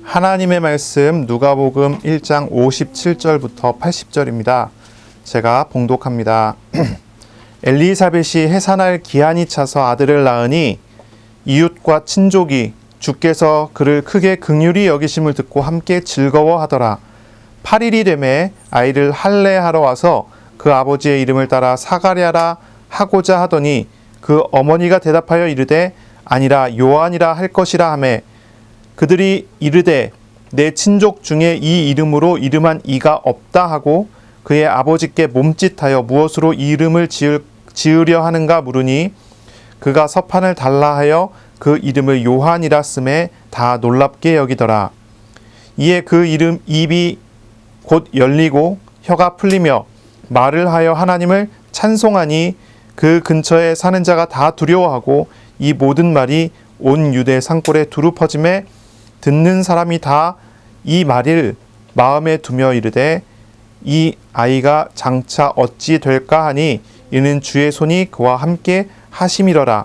하나님의 말씀 누가복음 1장 57절부터 80절입니다. 제가 봉독합니다. 엘리사벳이 해산할 기한이 차서 아들을 낳으니 이웃과 친족이 주께서 그를 크게 긍휼히 여기심을 듣고 함께 즐거워하더라. 8일이 되매 아이를 할례하러 와서 그 아버지의 이름을 따라 사가랴라 하고자 하더니 그 어머니가 대답하여 이르되 아니라 요한이라 할 것이라 하매 그들이 이르되 내 친족 중에 이 이름으로 이름한 이가 없다 하고 그의 아버지께 몸짓하여 무엇으로 이 이름을 지으려 하는가 물으니 그가 서판을 달라 하여 그 이름을 요한이라 쓰매 다 놀랍게 여기더라. 이에 그 이름 입이 곧 열리고 혀가 풀리며 말을 하여 하나님을 찬송하니 그 근처에 사는 자가 다 두려워하고 이 모든 말이 온 유대 산골에 두루 퍼짐에 듣는 사람이 다 이 말을 마음에 두며 이르되 이 아이가 장차 어찌 될까 하니 이는 주의 손이 그와 함께 하심이러라.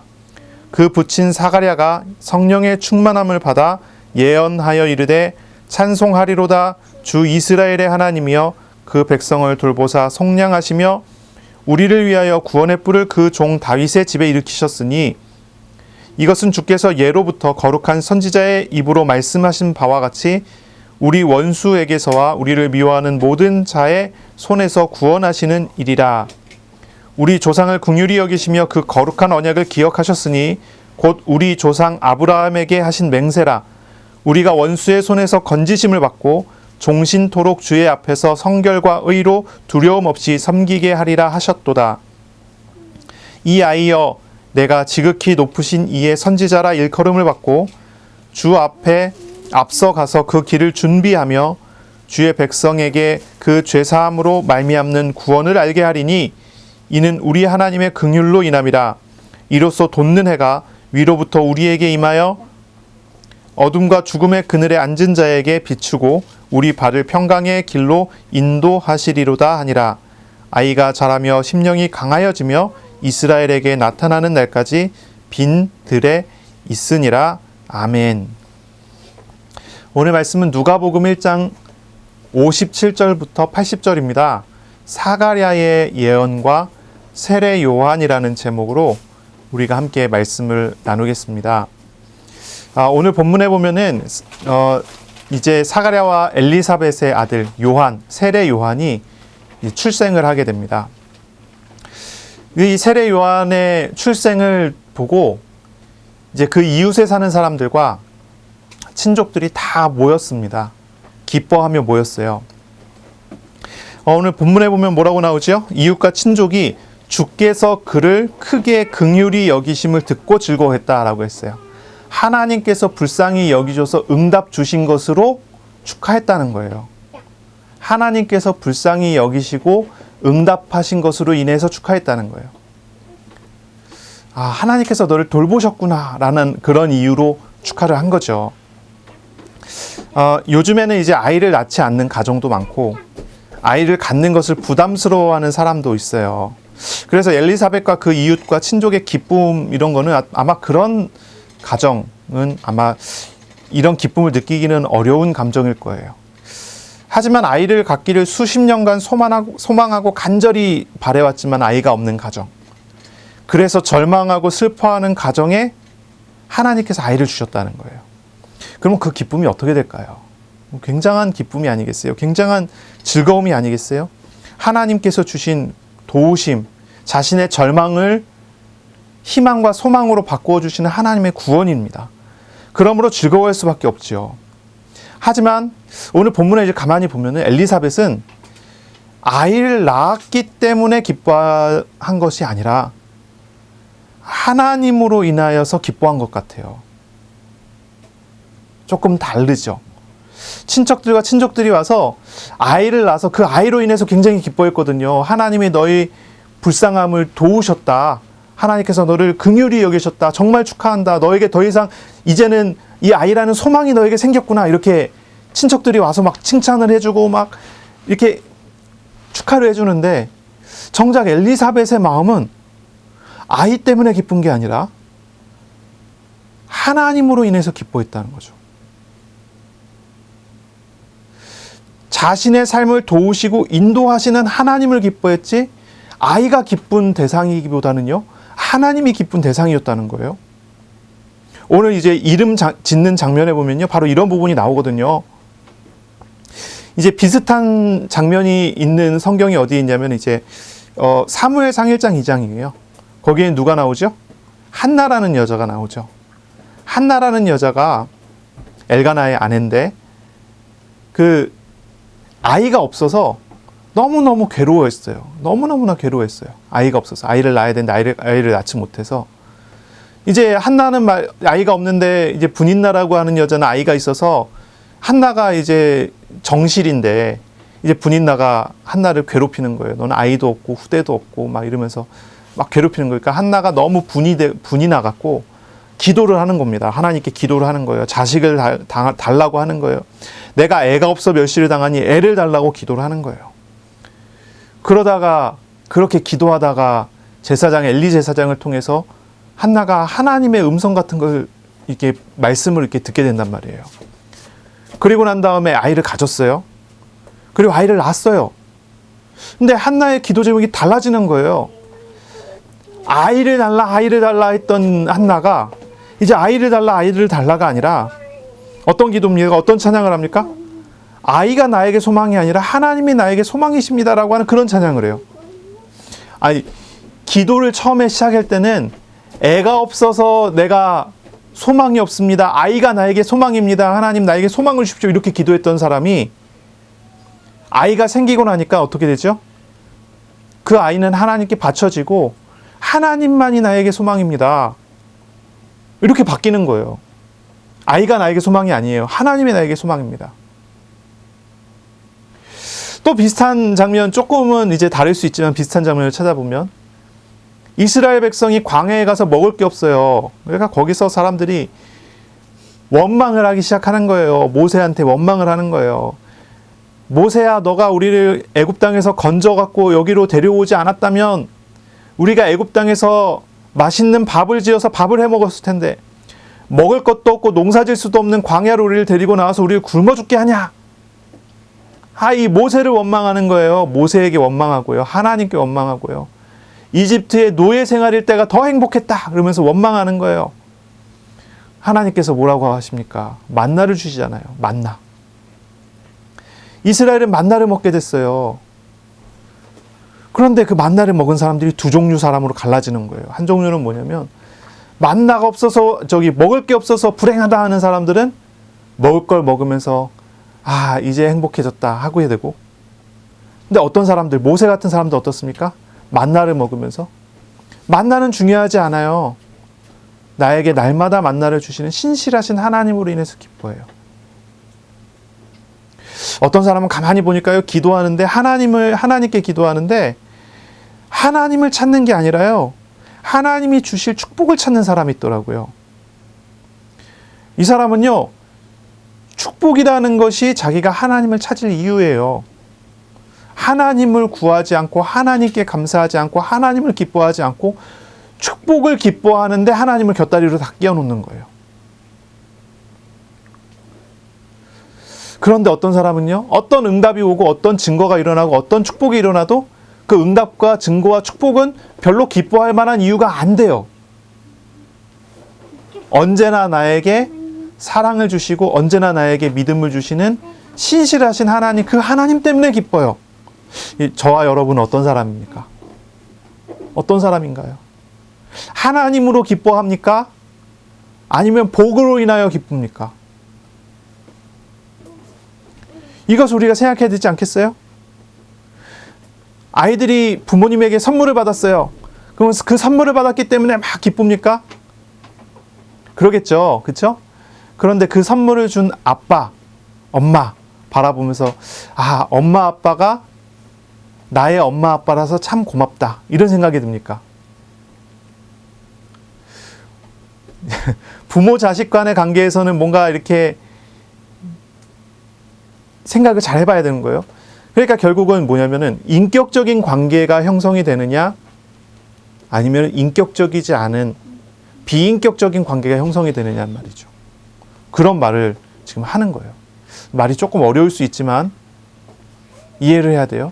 그 붙인 사가랴가 성령의 충만함을 받아 예언하여 이르되 찬송하리로다. 주 이스라엘의 하나님이여 그 백성을 돌보사 속량하시며 우리를 위하여 구원의 뿔을 그 종 다윗의 집에 일으키셨으니 이것은 주께서 예로부터 거룩한 선지자의 입으로 말씀하신 바와 같이 우리 원수에게서와 우리를 미워하는 모든 자의 손에서 구원하시는 일이라. 우리 조상을 긍휼히 여기시며 그 거룩한 언약을 기억하셨으니 곧 우리 조상 아브라함에게 하신 맹세라. 우리가 원수의 손에서 건지심을 받고 종신토록 주의 앞에서 성결과 의로 두려움 없이 섬기게 하리라 하셨도다. 이 아이여 내가 지극히 높으신 이의 선지자라 일컬음을 받고 주 앞에 앞서 가서 그 길을 준비하며 주의 백성에게 그 죄사함으로 말미암는 구원을 알게 하리니 이는 우리 하나님의 긍휼로 인함이라. 이로써 돋는 해가 위로부터 우리에게 임하여 어둠과 죽음의 그늘에 앉은 자에게 비추고 우리 발을 평강의 길로 인도하시리로다 하니라. 아이가 자라며 심령이 강하여지며 이스라엘에게 나타나는 날까지 빈 들에 있으니라. 아멘. 오늘 말씀은 누가복음 1장 57절부터 80절입니다. 사가랴의 예언과 세례 요한이라는 제목으로 우리가 함께 말씀을 나누겠습니다. 오늘 본문에 보면은 이제 사가랴와 엘리사벳의 아들 요한, 세례 요한이 출생을 하게 됩니다. 이 세례 요한의 출생을 보고 이제 그 이웃에 사는 사람들과 친족들이 다 모였습니다. 기뻐하며 모였어요. 오늘 본문에 보면 뭐라고 나오죠? 이웃과 친족이 주께서 그를 크게 긍휼히 여기심을 듣고 즐거워했다라고 했어요. 하나님께서 불쌍히 여기셔서 응답 주신 것으로 축하했다는 거예요. 하나님께서 불쌍히 여기시고 응답하신 것으로 인해서 축하했다는 거예요. 하나님께서 너를 돌보셨구나 라는 그런 이유로 축하를 한 거죠. 요즘에는 이제 아이를 낳지 않는 가정도 많고 아이를 갖는 것을 부담스러워하는 사람도 있어요. 그래서 엘리사벳과 그 이웃과 친족의 기쁨 이런 거는 아마 그런 가정은 아마 이런 기쁨을 느끼기는 어려운 감정일 거예요. 하지만 아이를 갖기를 수십 년간 소망하고 간절히 바래왔지만 아이가 없는 가정, 그래서 절망하고 슬퍼하는 가정에 하나님께서 아이를 주셨다는 거예요. 그럼 그 기쁨이 어떻게 될까요? 굉장한 기쁨이 아니겠어요? 굉장한 즐거움이 아니겠어요? 하나님께서 주신 도우심, 자신의 절망을 희망과 소망으로 바꾸어 주시는 하나님의 구원입니다. 그러므로 즐거워할 수밖에 없죠. 하지만 오늘 본문에 이제 가만히 보면은 엘리사벳은 아이를 낳았기 때문에 기뻐한 것이 아니라 하나님으로 인하여서 기뻐한 것 같아요. 조금 다르죠. 친척들과 친족들이 와서 아이를 낳아서 그 아이로 인해서 굉장히 기뻐했거든요. 하나님이 너희 불쌍함을 도우셨다. 하나님께서 너를 긍휼히 여기셨다. 정말 축하한다. 너에게 더 이상 이제는 이 아이라는 소망이 너에게 생겼구나. 이렇게 친척들이 와서 막 칭찬을 해주고 막 이렇게 축하를 해주는데 정작 엘리사벳의 마음은 아이 때문에 기쁜 게 아니라 하나님으로 인해서 기뻐했다는 거죠. 자신의 삶을 도우시고 인도하시는 하나님을 기뻐했지 아이가 기쁜 대상이기보다는요, 하나님이 기쁜 대상이었다는 거예요. 오늘 이제 이름 짓는 장면에 보면요, 바로 이런 부분이 나오거든요. 이제 비슷한 장면이 있는 성경이 어디 있냐면 이제 사무엘상 1장 2장이에요. 거기에 누가 나오죠? 한나라는 여자가 나오죠. 한나라는 여자가 엘가나의 아내인데 그 아이가 없어서 너무너무 괴로워했어요. 너무너무나 괴로워했어요. 아이가 없어서. 아이를 낳아야 되는데 아이를 낳지 못해서. 이제 한나는 아이가 없는데 이제 분인나라고 하는 여자는 아이가 있어서 한나가 이제 정실인데 이제 분인나가 한나를 괴롭히는 거예요. 너는 아이도 없고 후대도 없고 막 이러면서 막 괴롭히는 거니까 한나가 너무 분이 나갔고 기도를 하는 겁니다. 하나님께 기도를 하는 거예요. 자식을 달라고 하는 거예요. 내가 애가 없어 멸시를 당하니 애를 달라고 기도를 하는 거예요. 그러다가 그렇게 기도하다가 엘리 제사장을 통해서 한나가 하나님의 음성 같은 걸 이렇게 말씀을 이렇게 듣게 된단 말이에요. 그리고 난 다음에 아이를 가졌어요. 그리고 아이를 낳았어요. 근데 한나의 기도 제목이 달라지는 거예요. 아이를 달라 했던 한나가 이제 아이를 달라가 아니라 어떤 기도입니까? 어떤 찬양을 합니까? 아이가 나에게 소망이 아니라 하나님이 나에게 소망이십니다라고 하는 그런 찬양을 해요. 아니, 기도를 처음에 시작할 때는 애가 없어서 내가 소망이 없습니다. 아이가 나에게 소망입니다. 하나님 나에게 소망을 주십시오. 이렇게 기도했던 사람이 아이가 생기고 나니까 어떻게 되죠? 그 아이는 하나님께 바쳐지고 하나님만이 나에게 소망입니다. 이렇게 바뀌는 거예요. 아이가 나에게 소망이 아니에요. 하나님이 나에게 소망입니다. 또 비슷한 장면, 조금은 이제 다를 수 있지만 비슷한 장면을 찾아보면 이스라엘 백성이 광야에 가서 먹을 게 없어요. 그러니까 거기서 사람들이 원망을 하기 시작하는 거예요. 모세한테 원망을 하는 거예요. 모세야, 너가 우리를 애굽 땅에서 건져갖고 여기로 데려오지 않았다면 우리가 애굽 땅에서 맛있는 밥을 지어서 밥을 해 먹었을 텐데 먹을 것도 없고 농사질 수도 없는 광야로 우리를 데리고 나와서 우리를 굶어 죽게 하냐? 이 모세를 원망하는 거예요. 모세에게 원망하고요. 하나님께 원망하고요. 이집트의 노예 생활일 때가 더 행복했다 그러면서 원망하는 거예요. 하나님께서 뭐라고 하십니까? 만나를 주시잖아요. 만나. 이스라엘은 만나를 먹게 됐어요. 그런데 그 만나를 먹은 사람들이 두 종류 사람으로 갈라지는 거예요. 한 종류는 뭐냐면 만나가 없어서 먹을 게 없어서 불행하다 하는 사람들은 먹을 걸 먹으면서 이제 행복해졌다 하고 되고, 근데 어떤 사람들, 모세 같은 사람도 어떻습니까? 만나를 먹으면서 만나는 중요하지 않아요. 나에게 날마다 만나를 주시는 신실하신 하나님으로 인해서 기뻐해요. 어떤 사람은 가만히 보니까요, 기도하는데 하나님께 기도하는데 하나님을 찾는 게 아니라요, 하나님이 주실 축복을 찾는 사람이 있더라고요. 이 사람은요, 축복이라는 것이 자기가 하나님을 찾을 이유예요. 하나님을 구하지 않고 하나님께 감사하지 않고 하나님을 기뻐하지 않고 축복을 기뻐하는데 하나님을 곁다리로 다 끼워놓는 거예요. 그런데 어떤 사람은요, 어떤 응답이 오고 어떤 증거가 일어나고 어떤 축복이 일어나도 그 응답과 증거와 축복은 별로 기뻐할 만한 이유가 안 돼요. 언제나 나에게 사랑을 주시고 언제나 나에게 믿음을 주시는 신실하신 하나님, 그 하나님 때문에 기뻐요. 저와 여러분은 어떤 사람입니까? 어떤 사람인가요? 하나님으로 기뻐합니까? 아니면 복으로 인하여 기쁩니까? 이것을 우리가 생각해야 되지 않겠어요? 아이들이 부모님에게 선물을 받았어요. 그러면 그 선물을 받았기 때문에 막 기쁩니까? 그러겠죠. 그렇죠? 그런데 그 선물을 준 아빠, 엄마 바라보면서 엄마 아빠가 나의 엄마 아빠라서 참 고맙다, 이런 생각이 듭니까? 부모 자식 간의 관계에서는 뭔가 이렇게 생각을 잘 해봐야 되는 거예요. 그러니까 결국은 뭐냐면은 인격적인 관계가 형성이 되느냐, 아니면 인격적이지 않은 비인격적인 관계가 형성이 되느냐는 말이죠. 그런 말을 지금 하는 거예요. 말이 조금 어려울 수 있지만 이해를 해야 돼요.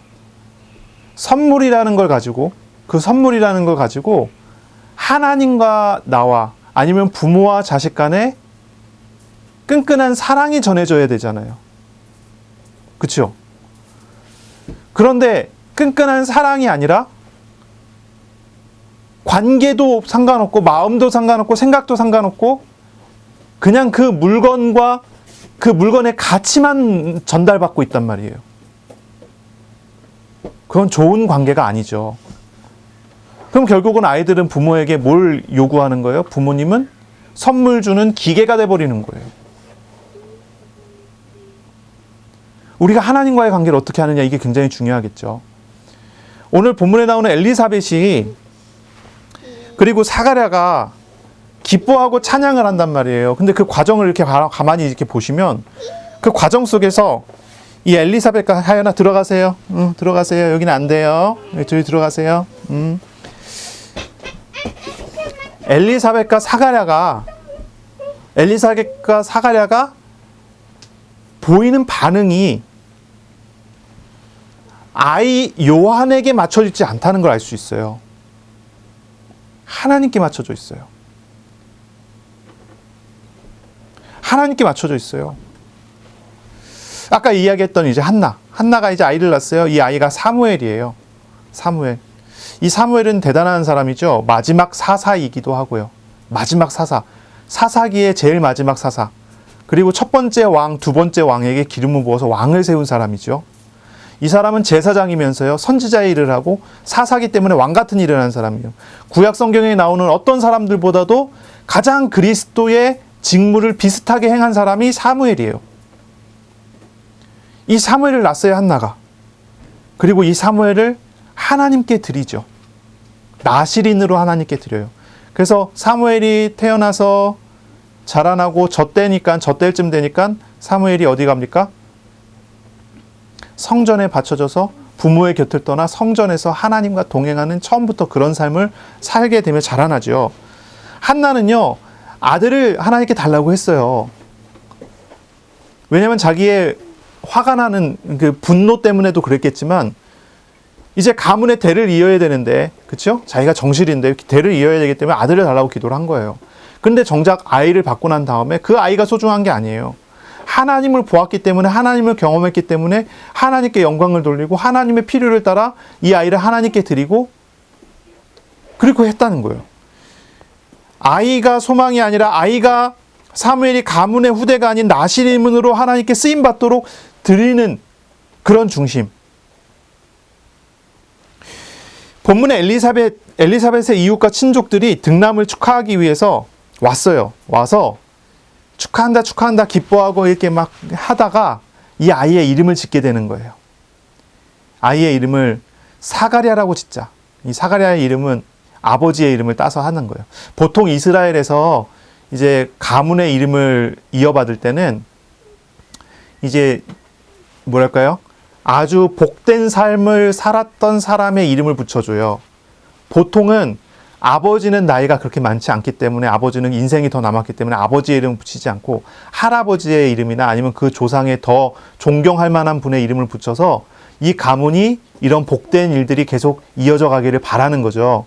선물이라는 걸 가지고, 그 선물이라는 걸 가지고 하나님과 나와 아니면 부모와 자식 간에 끈끈한 사랑이 전해져야 되잖아요. 그렇죠? 그런데 끈끈한 사랑이 아니라 관계도 상관없고 마음도 상관없고 생각도 상관없고 그냥 그 물건과 그 물건의 가치만 전달받고 있단 말이에요. 그건 좋은 관계가 아니죠. 그럼 결국은 아이들은 부모에게 뭘 요구하는 거예요? 부모님은 선물 주는 기계가 돼버리는 거예요. 우리가 하나님과의 관계를 어떻게 하느냐, 이게 굉장히 중요하겠죠. 오늘 본문에 나오는 엘리사벳이 그리고 사가랴가 기뻐하고 찬양을 한단 말이에요. 근데 그 과정을 이렇게 가만히 이렇게 보시면 그 과정 속에서 이 엘리사벳과 하연아 들어가세요. 들어가세요. 여기는 안 돼요. 저기 들어가세요. 엘리사벳과 사가랴가 보이는 반응이 아이 요한에게 맞춰지지 않다는 걸 알 수 있어요. 하나님께 맞춰져 있어요. 하나님께 맞춰져 있어요. 아까 이야기했던 이제 한나가 이제 아이를 낳았어요. 이 아이가 사무엘이에요. 사무엘. 이 사무엘은 대단한 사람이죠. 마지막 사사이기도 하고요. 마지막 사사기의 제일 마지막 사사. 그리고 첫 번째 왕, 두 번째 왕에게 기름을 부어서 왕을 세운 사람이죠. 이 사람은 제사장이면서요, 선지자의 일을 하고 사사기 때문에 왕 같은 일을 하는 사람이에요. 구약 성경에 나오는 어떤 사람들보다도 가장 그리스도의 직무를 비슷하게 행한 사람이 사무엘이에요. 이 사무엘을 낳았어요, 한나가. 그리고 이 사무엘을 하나님께 드리죠. 나실인으로 하나님께 드려요. 그래서 사무엘이 태어나서 자라나고 젖때쯤 되니까 사무엘이 어디 갑니까? 성전에 바쳐져서 부모의 곁을 떠나 성전에서 하나님과 동행하는 처음부터 그런 삶을 살게 되며 자라나죠. 한나는요, 아들을 하나님께 달라고 했어요. 왜냐하면 자기의 화가 나는 그 분노 때문에도 그랬겠지만 이제 가문의 대를 이어야 되는데, 그렇죠? 자기가 정실인데 대를 이어야 되기 때문에 아들을 달라고 기도를 한 거예요. 근데 정작 아이를 받고 난 다음에 그 아이가 소중한 게 아니에요. 하나님을 보았기 때문에, 하나님을 경험했기 때문에 하나님께 영광을 돌리고 하나님의 필요를 따라 이 아이를 하나님께 드리고 그리고 했다는 거예요. 아이가 소망이 아니라 아이가 사무엘이 가문의 후대가 아닌 나실인으로 하나님께 쓰임받도록 드리는 그런 중심. 본문의 엘리사벳의 이웃과 친족들이 등남을 축하하기 위해서 왔어요. 와서 축하한다 기뻐하고 이렇게 막 하다가 이 아이의 이름을 짓게 되는 거예요. 아이의 이름을 사가랴라고 짓자. 이 사가랴의 이름은 아버지의 이름을 따서 하는 거예요. 보통 이스라엘에서 이제 가문의 이름을 이어받을 때는 이제 뭐랄까요? 아주 복된 삶을 살았던 사람의 이름을 붙여줘요. 보통은 아버지는 나이가 그렇게 많지 않기 때문에, 아버지는 인생이 더 남았기 때문에 아버지의 이름을 붙이지 않고 할아버지의 이름이나 아니면 그 조상의 더 존경할 만한 분의 이름을 붙여서 이 가문이 이런 복된 일들이 계속 이어져 가기를 바라는 거죠.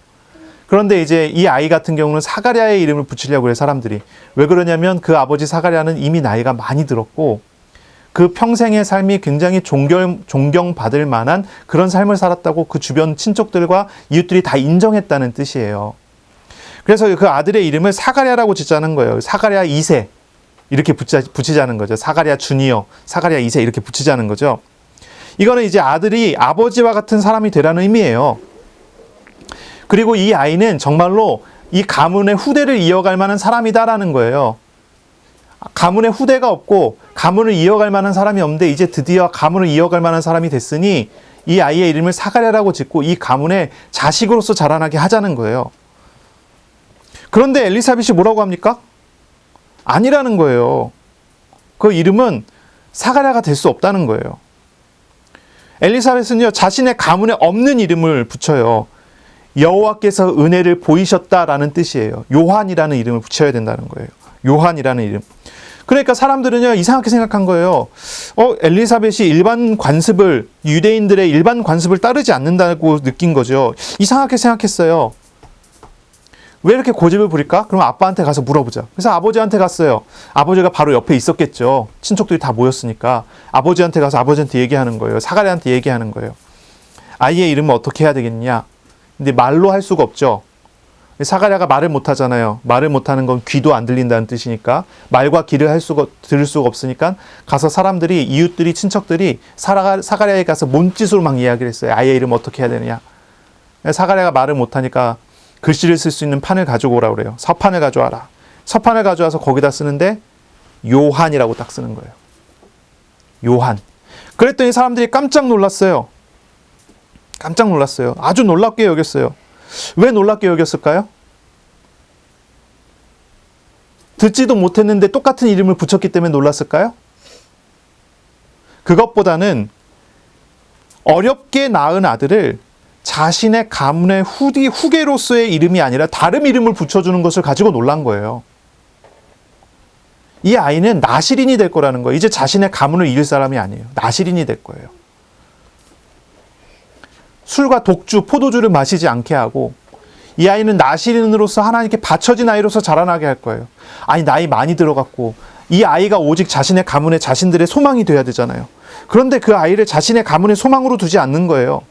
그런데 이제 이 아이 같은 경우는 사가랴의 이름을 붙이려고 해요, 사람들이. 왜 그러냐면 그 아버지 사가랴는 이미 나이가 많이 들었고 그 평생의 삶이 굉장히 존경받을 만한 그런 삶을 살았다고 그 주변 친족들과 이웃들이 다 인정했다는 뜻이에요. 그래서 그 아들의 이름을 사가랴라고 짓자는 거예요. 사가랴 2세 이렇게 붙이자는 거죠. 사가랴 주니어, 사가랴 2세 이렇게 붙이자는 거죠. 이거는 이제 아들이 아버지와 같은 사람이 되라는 의미예요. 그리고 이 아이는 정말로 이 가문의 후대를 이어갈 만한 사람이다라는 거예요. 가문의 후대가 없고 가문을 이어갈 만한 사람이 없는데 이제 드디어 가문을 이어갈 만한 사람이 됐으니 이 아이의 이름을 사가랴라고 짓고 이 가문의 자식으로서 자라나게 하자는 거예요. 그런데 엘리사벳이 뭐라고 합니까? 아니라는 거예요. 그 이름은 사가랴가 될 수 없다는 거예요. 엘리사벳은요, 자신의 가문에 없는 이름을 붙여요. 여호와께서 은혜를 보이셨다라는 뜻이에요. 요한이라는 이름을 붙여야 된다는 거예요. 요한이라는 이름. 그러니까 사람들은요, 이상하게 생각한 거예요. 엘리사벳이 일반 관습을, 유대인들의 일반 관습을 따르지 않는다고 느낀 거죠. 이상하게 생각했어요. 왜 이렇게 고집을 부릴까? 그럼 아빠한테 가서 물어보자. 그래서 아버지한테 갔어요. 아버지가 바로 옆에 있었겠죠. 친척들이 다 모였으니까. 아버지한테 가서 아버지한테 얘기하는 거예요. 사가랴한테 얘기하는 거예요. 아이의 이름을 어떻게 해야 되겠냐? 근데 말로 할 수가 없죠. 사가랴가 말을 못 하잖아요. 말을 못 하는 건 귀도 안 들린다는 뜻이니까 말과 귀를 들을 수가 없으니까 가서 사람들이, 이웃들이, 친척들이 사가랴에 가서 몸짓으로 막 이야기를 했어요. 아이의 이름 어떻게 해야 되느냐. 사가랴가 말을 못 하니까 글씨를 쓸 수 있는 판을 가지고 오라고 그래요. 서판을 가져와라. 서판을 가져와서 거기다 쓰는데 요한이라고 딱 쓰는 거예요. 요한. 그랬더니 사람들이 깜짝 놀랐어요. 깜짝 놀랐어요. 아주 놀랍게 여겼어요. 왜 놀랍게 여겼을까요? 듣지도 못했는데 똑같은 이름을 붙였기 때문에 놀랐을까요? 그것보다는 어렵게 낳은 아들을 자신의 가문의 후계로서의 이름이 아니라 다른 이름을 붙여주는 것을 가지고 놀란 거예요. 이 아이는 나실인이 될 거라는 거예요. 이제 자신의 가문을 이을 사람이 아니에요. 나실인이 될 거예요. 술과 독주, 포도주를 마시지 않게 하고 이 아이는 나실인으로서 하나님께 바쳐진 아이로서 자라나게 할 거예요. 아니, 나이 많이 들어갔고 이 아이가 오직 자신의 가문의 자신들의 소망이 돼야 되잖아요. 그런데 그 아이를 자신의 가문의 소망으로 두지 않는 거예요.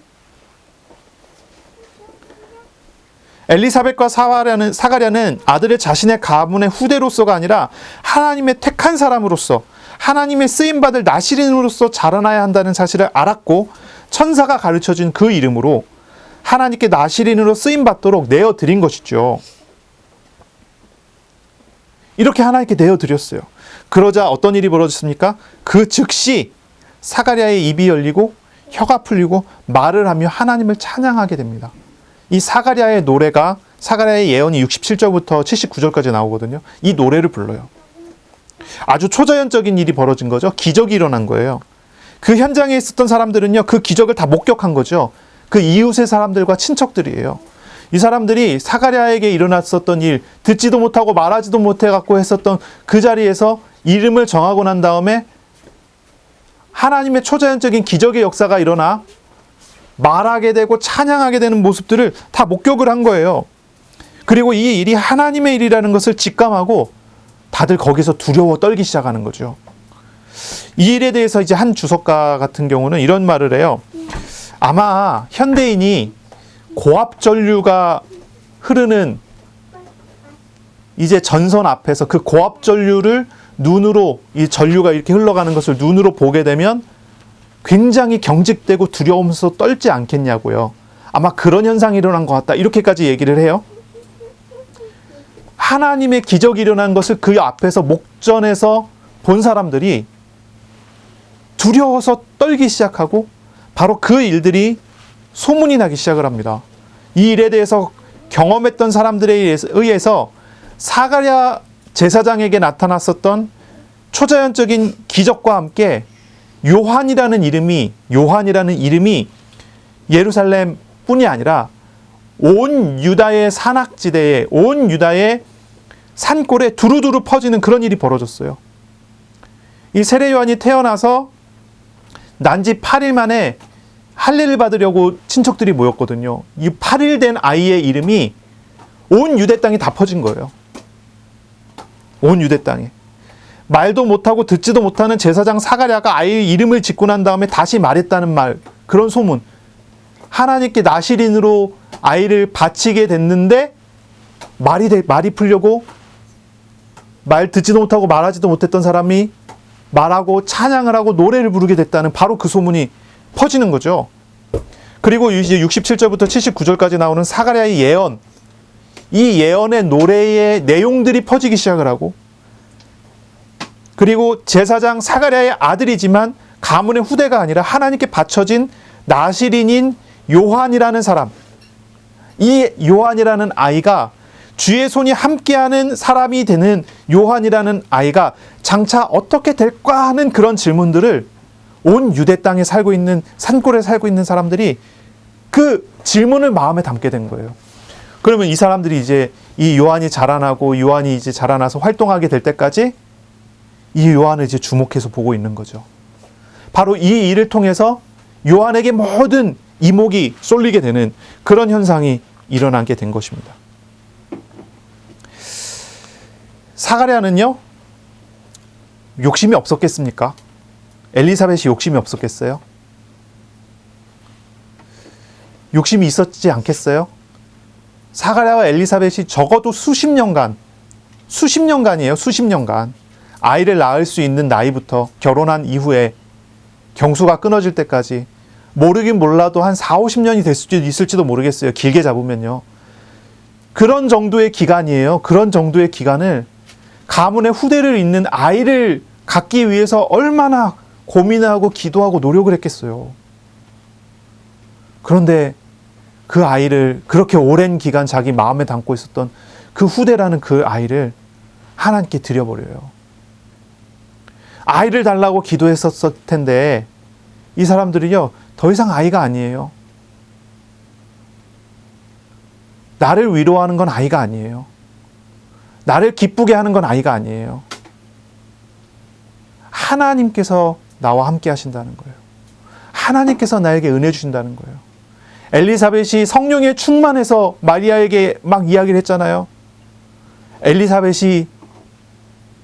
엘리사벳과 사가랴는 아들을 자신의 가문의 후대로서가 아니라 하나님의 택한 사람으로서, 하나님의 쓰임받을 나실인으로서 자라나야 한다는 사실을 알았고 천사가 가르쳐준 그 이름으로 하나님께 나실인으로 쓰임받도록 내어드린 것이죠. 이렇게 하나님께 내어드렸어요. 그러자 어떤 일이 벌어졌습니까? 그 즉시 사가랴의 입이 열리고 혀가 풀리고 말을 하며 하나님을 찬양하게 됩니다. 이 사가랴의 노래가, 사가랴의 예언이 67절부터 79절까지 나오거든요. 이 노래를 불러요. 아주 초자연적인 일이 벌어진 거죠. 기적이 일어난 거예요. 그 현장에 있었던 사람들은요, 그 기적을 다 목격한 거죠. 그 이웃의 사람들과 친척들이에요. 이 사람들이 사가랴에게 일어났었던 일, 듣지도 못하고 말하지도 못해갖고 했었던 그 자리에서 이름을 정하고 난 다음에 하나님의 초자연적인 기적의 역사가 일어나 말하게 되고 찬양하게 되는 모습들을 다 목격을 한 거예요. 그리고 이 일이 하나님의 일이라는 것을 직감하고 다들 거기서 두려워 떨기 시작하는 거죠. 이 일에 대해서 이제 한 주석가 같은 경우는 이런 말을 해요. 아마 현대인이 고압 전류가 흐르는 이제 전선 앞에서 그 고압 전류를 눈으로, 이 전류가 이렇게 흘러가는 것을 눈으로 보게 되면 굉장히 경직되고 두려우면서 떨지 않겠냐고요. 아마 그런 현상이 일어난 것 같다. 이렇게까지 얘기를 해요. 하나님의 기적이 일어난 것을 그 앞에서 목전에서 본 사람들이 두려워서 떨기 시작하고 바로 그 일들이 소문이 나기 시작을 합니다. 이 일에 대해서 경험했던 사람들에 의해서 사가랴 제사장에게 나타났었던 초자연적인 기적과 함께 요한이라는 이름이 예루살렘 뿐이 아니라 온 유다의 산악지대에, 온 유다의 산골에 두루두루 퍼지는 그런 일이 벌어졌어요. 이 세례 요한이 태어나서 난지 8일 만에 할례를 받으려고 친척들이 모였거든요. 이 8일 된 아이의 이름이 온 유대 땅에 다 퍼진 거예요. 온 유대 땅에. 말도 못하고 듣지도 못하는 제사장 사가랴가 아이의 이름을 짓고 난 다음에 다시 말했다는 말, 그런 소문. 하나님께 나실인으로 아이를 바치게 됐는데 말이 풀려고 말 듣지도 못하고 말하지도 못했던 사람이 말하고 찬양을 하고 노래를 부르게 됐다는 바로 그 소문이 퍼지는 거죠. 그리고 이제 67절부터 79절까지 나오는 사가랴의 예언, 이 예언의 노래의 내용들이 퍼지기 시작을 하고, 그리고 제사장 사가랴의 아들이지만 가문의 후대가 아니라 하나님께 바쳐진 나실인인 요한이라는 사람, 이 요한이라는 아이가 주의 손이 함께하는 사람이 되는 요한이라는 아이가 장차 어떻게 될까 하는 그런 질문들을 온 유대 땅에 살고 있는, 산골에 살고 있는 사람들이 그 질문을 마음에 담게 된 거예요. 그러면 이 사람들이 이제 이 요한이 자라나고 요한이 이제 자라나서 활동하게 될 때까지 이 요한을 이제 주목해서 보고 있는 거죠. 바로 이 일을 통해서 요한에게 모든 이목이 쏠리게 되는 그런 현상이 일어나게 된 것입니다. 사가랴는요, 욕심이 없었겠습니까? 엘리사벳이 욕심이 없었겠어요? 욕심이 있었지 않겠어요? 사가랴와 엘리사벳이 적어도 수십 년간이에요. 수십 년간 아이를 낳을 수 있는 나이부터 결혼한 이후에 경수가 끊어질 때까지 모르긴 몰라도 한 4, 50년이 될 수도 있을지도 모르겠어요. 길게 잡으면요. 그런 정도의 기간이에요. 그런 정도의 기간을 가문의 후대를 잇는 아이를 갖기 위해서 얼마나 고민하고 기도하고 노력을 했겠어요. 그런데 그 아이를 그렇게 오랜 기간 자기 마음에 담고 있었던 그 후대라는 그 아이를 하나님께 드려버려요. 아이를 달라고 기도했었을 텐데 이 사람들이요, 더 이상 아이가 아니에요. 나를 위로하는 건 아이가 아니에요. 나를 기쁘게 하는 건 아이가 아니에요. 하나님께서 나와 함께 하신다는 거예요. 하나님께서 나에게 은혜 주신다는 거예요. 엘리사벳이 성령에 충만해서 마리아에게 막 이야기를 했잖아요. 엘리사벳이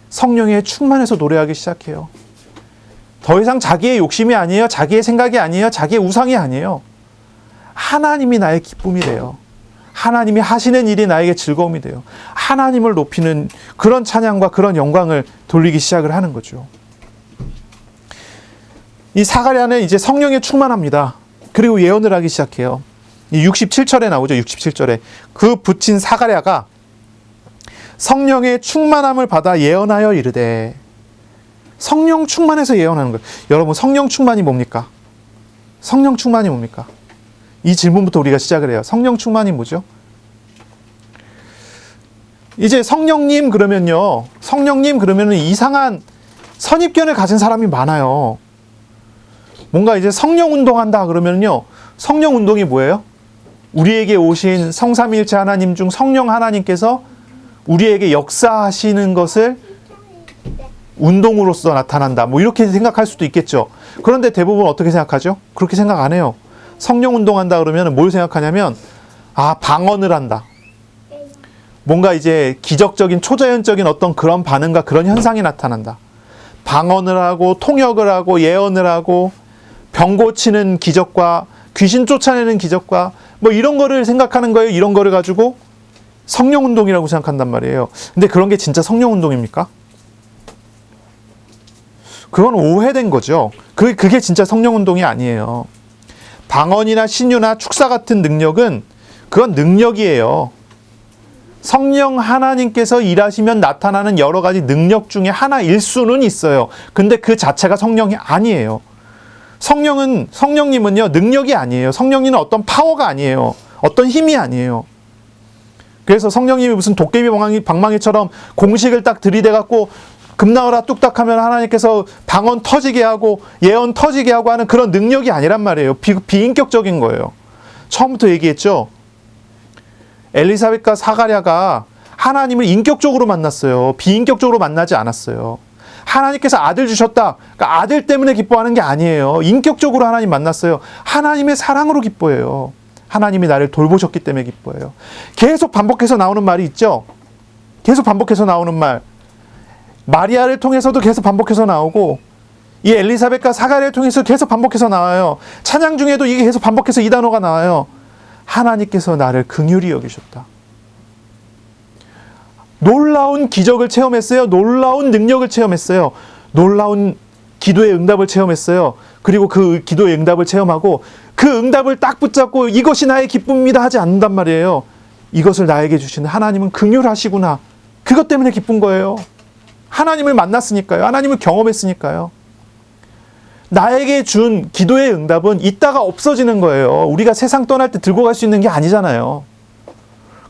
성령에 충만해서 노래하기 시작해요. 더 이상 자기의 욕심이 아니에요. 자기의 생각이 아니에요. 자기의 우상이 아니에요. 하나님이 나의 기쁨이래요. 하나님이 하시는 일이 나에게 즐거움이 돼요. 하나님을 높이는 그런 찬양과 그런 영광을 돌리기 시작을 하는 거죠. 이 사가랴는 이제 성령에 충만합니다. 그리고 예언을 하기 시작해요. 67절에 나오죠. 67절에 그 붙인 사가랴가 성령의 충만함을 받아 예언하여 이르되, 성령 충만해서 예언하는 거예요. 여러분, 성령 충만이 뭡니까? 성령 충만이 뭡니까? 이 질문부터 우리가 시작을 해요. 성령 충만이 뭐죠? 이제 성령님 그러면요, 성령님 그러면은 이상한 선입견을 가진 사람이 많아요. 뭔가 이제 성령 운동한다 그러면요, 성령 운동이 뭐예요? 우리에게 오신 성삼위일체 하나님 중 성령 하나님께서 우리에게 역사하시는 것을 운동으로서 나타난다. 뭐 이렇게 생각할 수도 있겠죠. 그런데 대부분 어떻게 생각하죠? 그렇게 생각 안 해요. 성령 운동한다 그러면 뭘 생각하냐면, 방언을 한다. 뭔가 이제 기적적인 초자연적인 어떤 그런 반응과 그런 현상이 나타난다. 방언을 하고 통역을 하고 예언을 하고 병 고치는 기적과 귀신 쫓아내는 기적과 뭐 이런 거를 생각하는 거예요. 이런 거를 가지고 성령 운동이라고 생각한단 말이에요. 근데 그런 게 진짜 성령 운동입니까? 그건 오해된 거죠. 그게 진짜 성령 운동이 아니에요. 방언이나 신유나 축사 같은 능력은 그건 능력이에요. 성령 하나님께서 일하시면 나타나는 여러 가지 능력 중에 하나일 수는 있어요. 근데 그 자체가 성령이 아니에요. 성령님은요, 능력이 아니에요. 성령님은 어떤 파워가 아니에요. 어떤 힘이 아니에요. 그래서 성령님이 무슨 도깨비 방망이처럼 공식을 딱 들이대갖고 금나와라 뚝딱 하면 하나님께서 방언 터지게 하고 예언 터지게 하고 하는 그런 능력이 아니란 말이에요. 비인격적인 거예요. 처음부터 얘기했죠. 엘리사벳과 사가랴가 하나님을 인격적으로 만났어요. 비인격적으로 만나지 않았어요. 하나님께서 아들 주셨다. 그러니까 아들 때문에 기뻐하는 게 아니에요. 인격적으로 하나님 만났어요. 하나님의 사랑으로 기뻐해요. 하나님이 나를 돌보셨기 때문에 기뻐해요. 계속 반복해서 나오는 말이 있죠. 계속 반복해서 나오는 말. 마리아를 통해서도 계속 반복해서 나오고, 이 엘리사벳과 사가랴를 통해서 계속 반복해서 나와요. 찬양 중에도 이게 계속 반복해서 이 단어가 나와요. 하나님께서 나를 긍휼히 여기셨다. 놀라운 기적을 체험했어요. 놀라운 능력을 체험했어요. 놀라운 기도의 응답을 체험했어요. 그리고 그 기도의 응답을 체험하고 그 응답을 딱 붙잡고 이것이 나의 기쁨입니다 하지 않는단 말이에요. 이것을 나에게 주시는 하나님은 긍휼하시구나. 그것 때문에 기쁜 거예요. 하나님을 만났으니까요. 하나님을 경험했으니까요. 나에게 준 기도의 응답은 있다가 없어지는 거예요. 우리가 세상 떠날 때 들고 갈 수 있는 게 아니잖아요.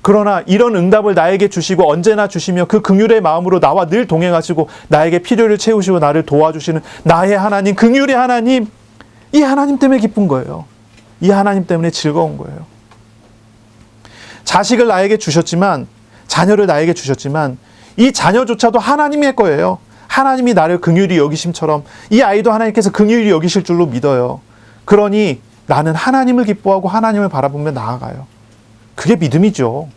그러나 이런 응답을 나에게 주시고 언제나 주시며 그 긍휼의 마음으로 나와 늘 동행하시고 나에게 필요를 채우시고 나를 도와주시는 나의 하나님, 긍휼의 하나님, 이 하나님 때문에 기쁜 거예요. 이 하나님 때문에 즐거운 거예요. 자식을 나에게 주셨지만, 자녀를 나에게 주셨지만 이 자녀조차도 하나님의 거예요. 하나님이 나를 긍휼히 여기심처럼 이 아이도 하나님께서 긍휼히 여기실 줄로 믿어요. 그러니 나는 하나님을 기뻐하고 하나님을 바라보며 나아가요. 그게 믿음이죠.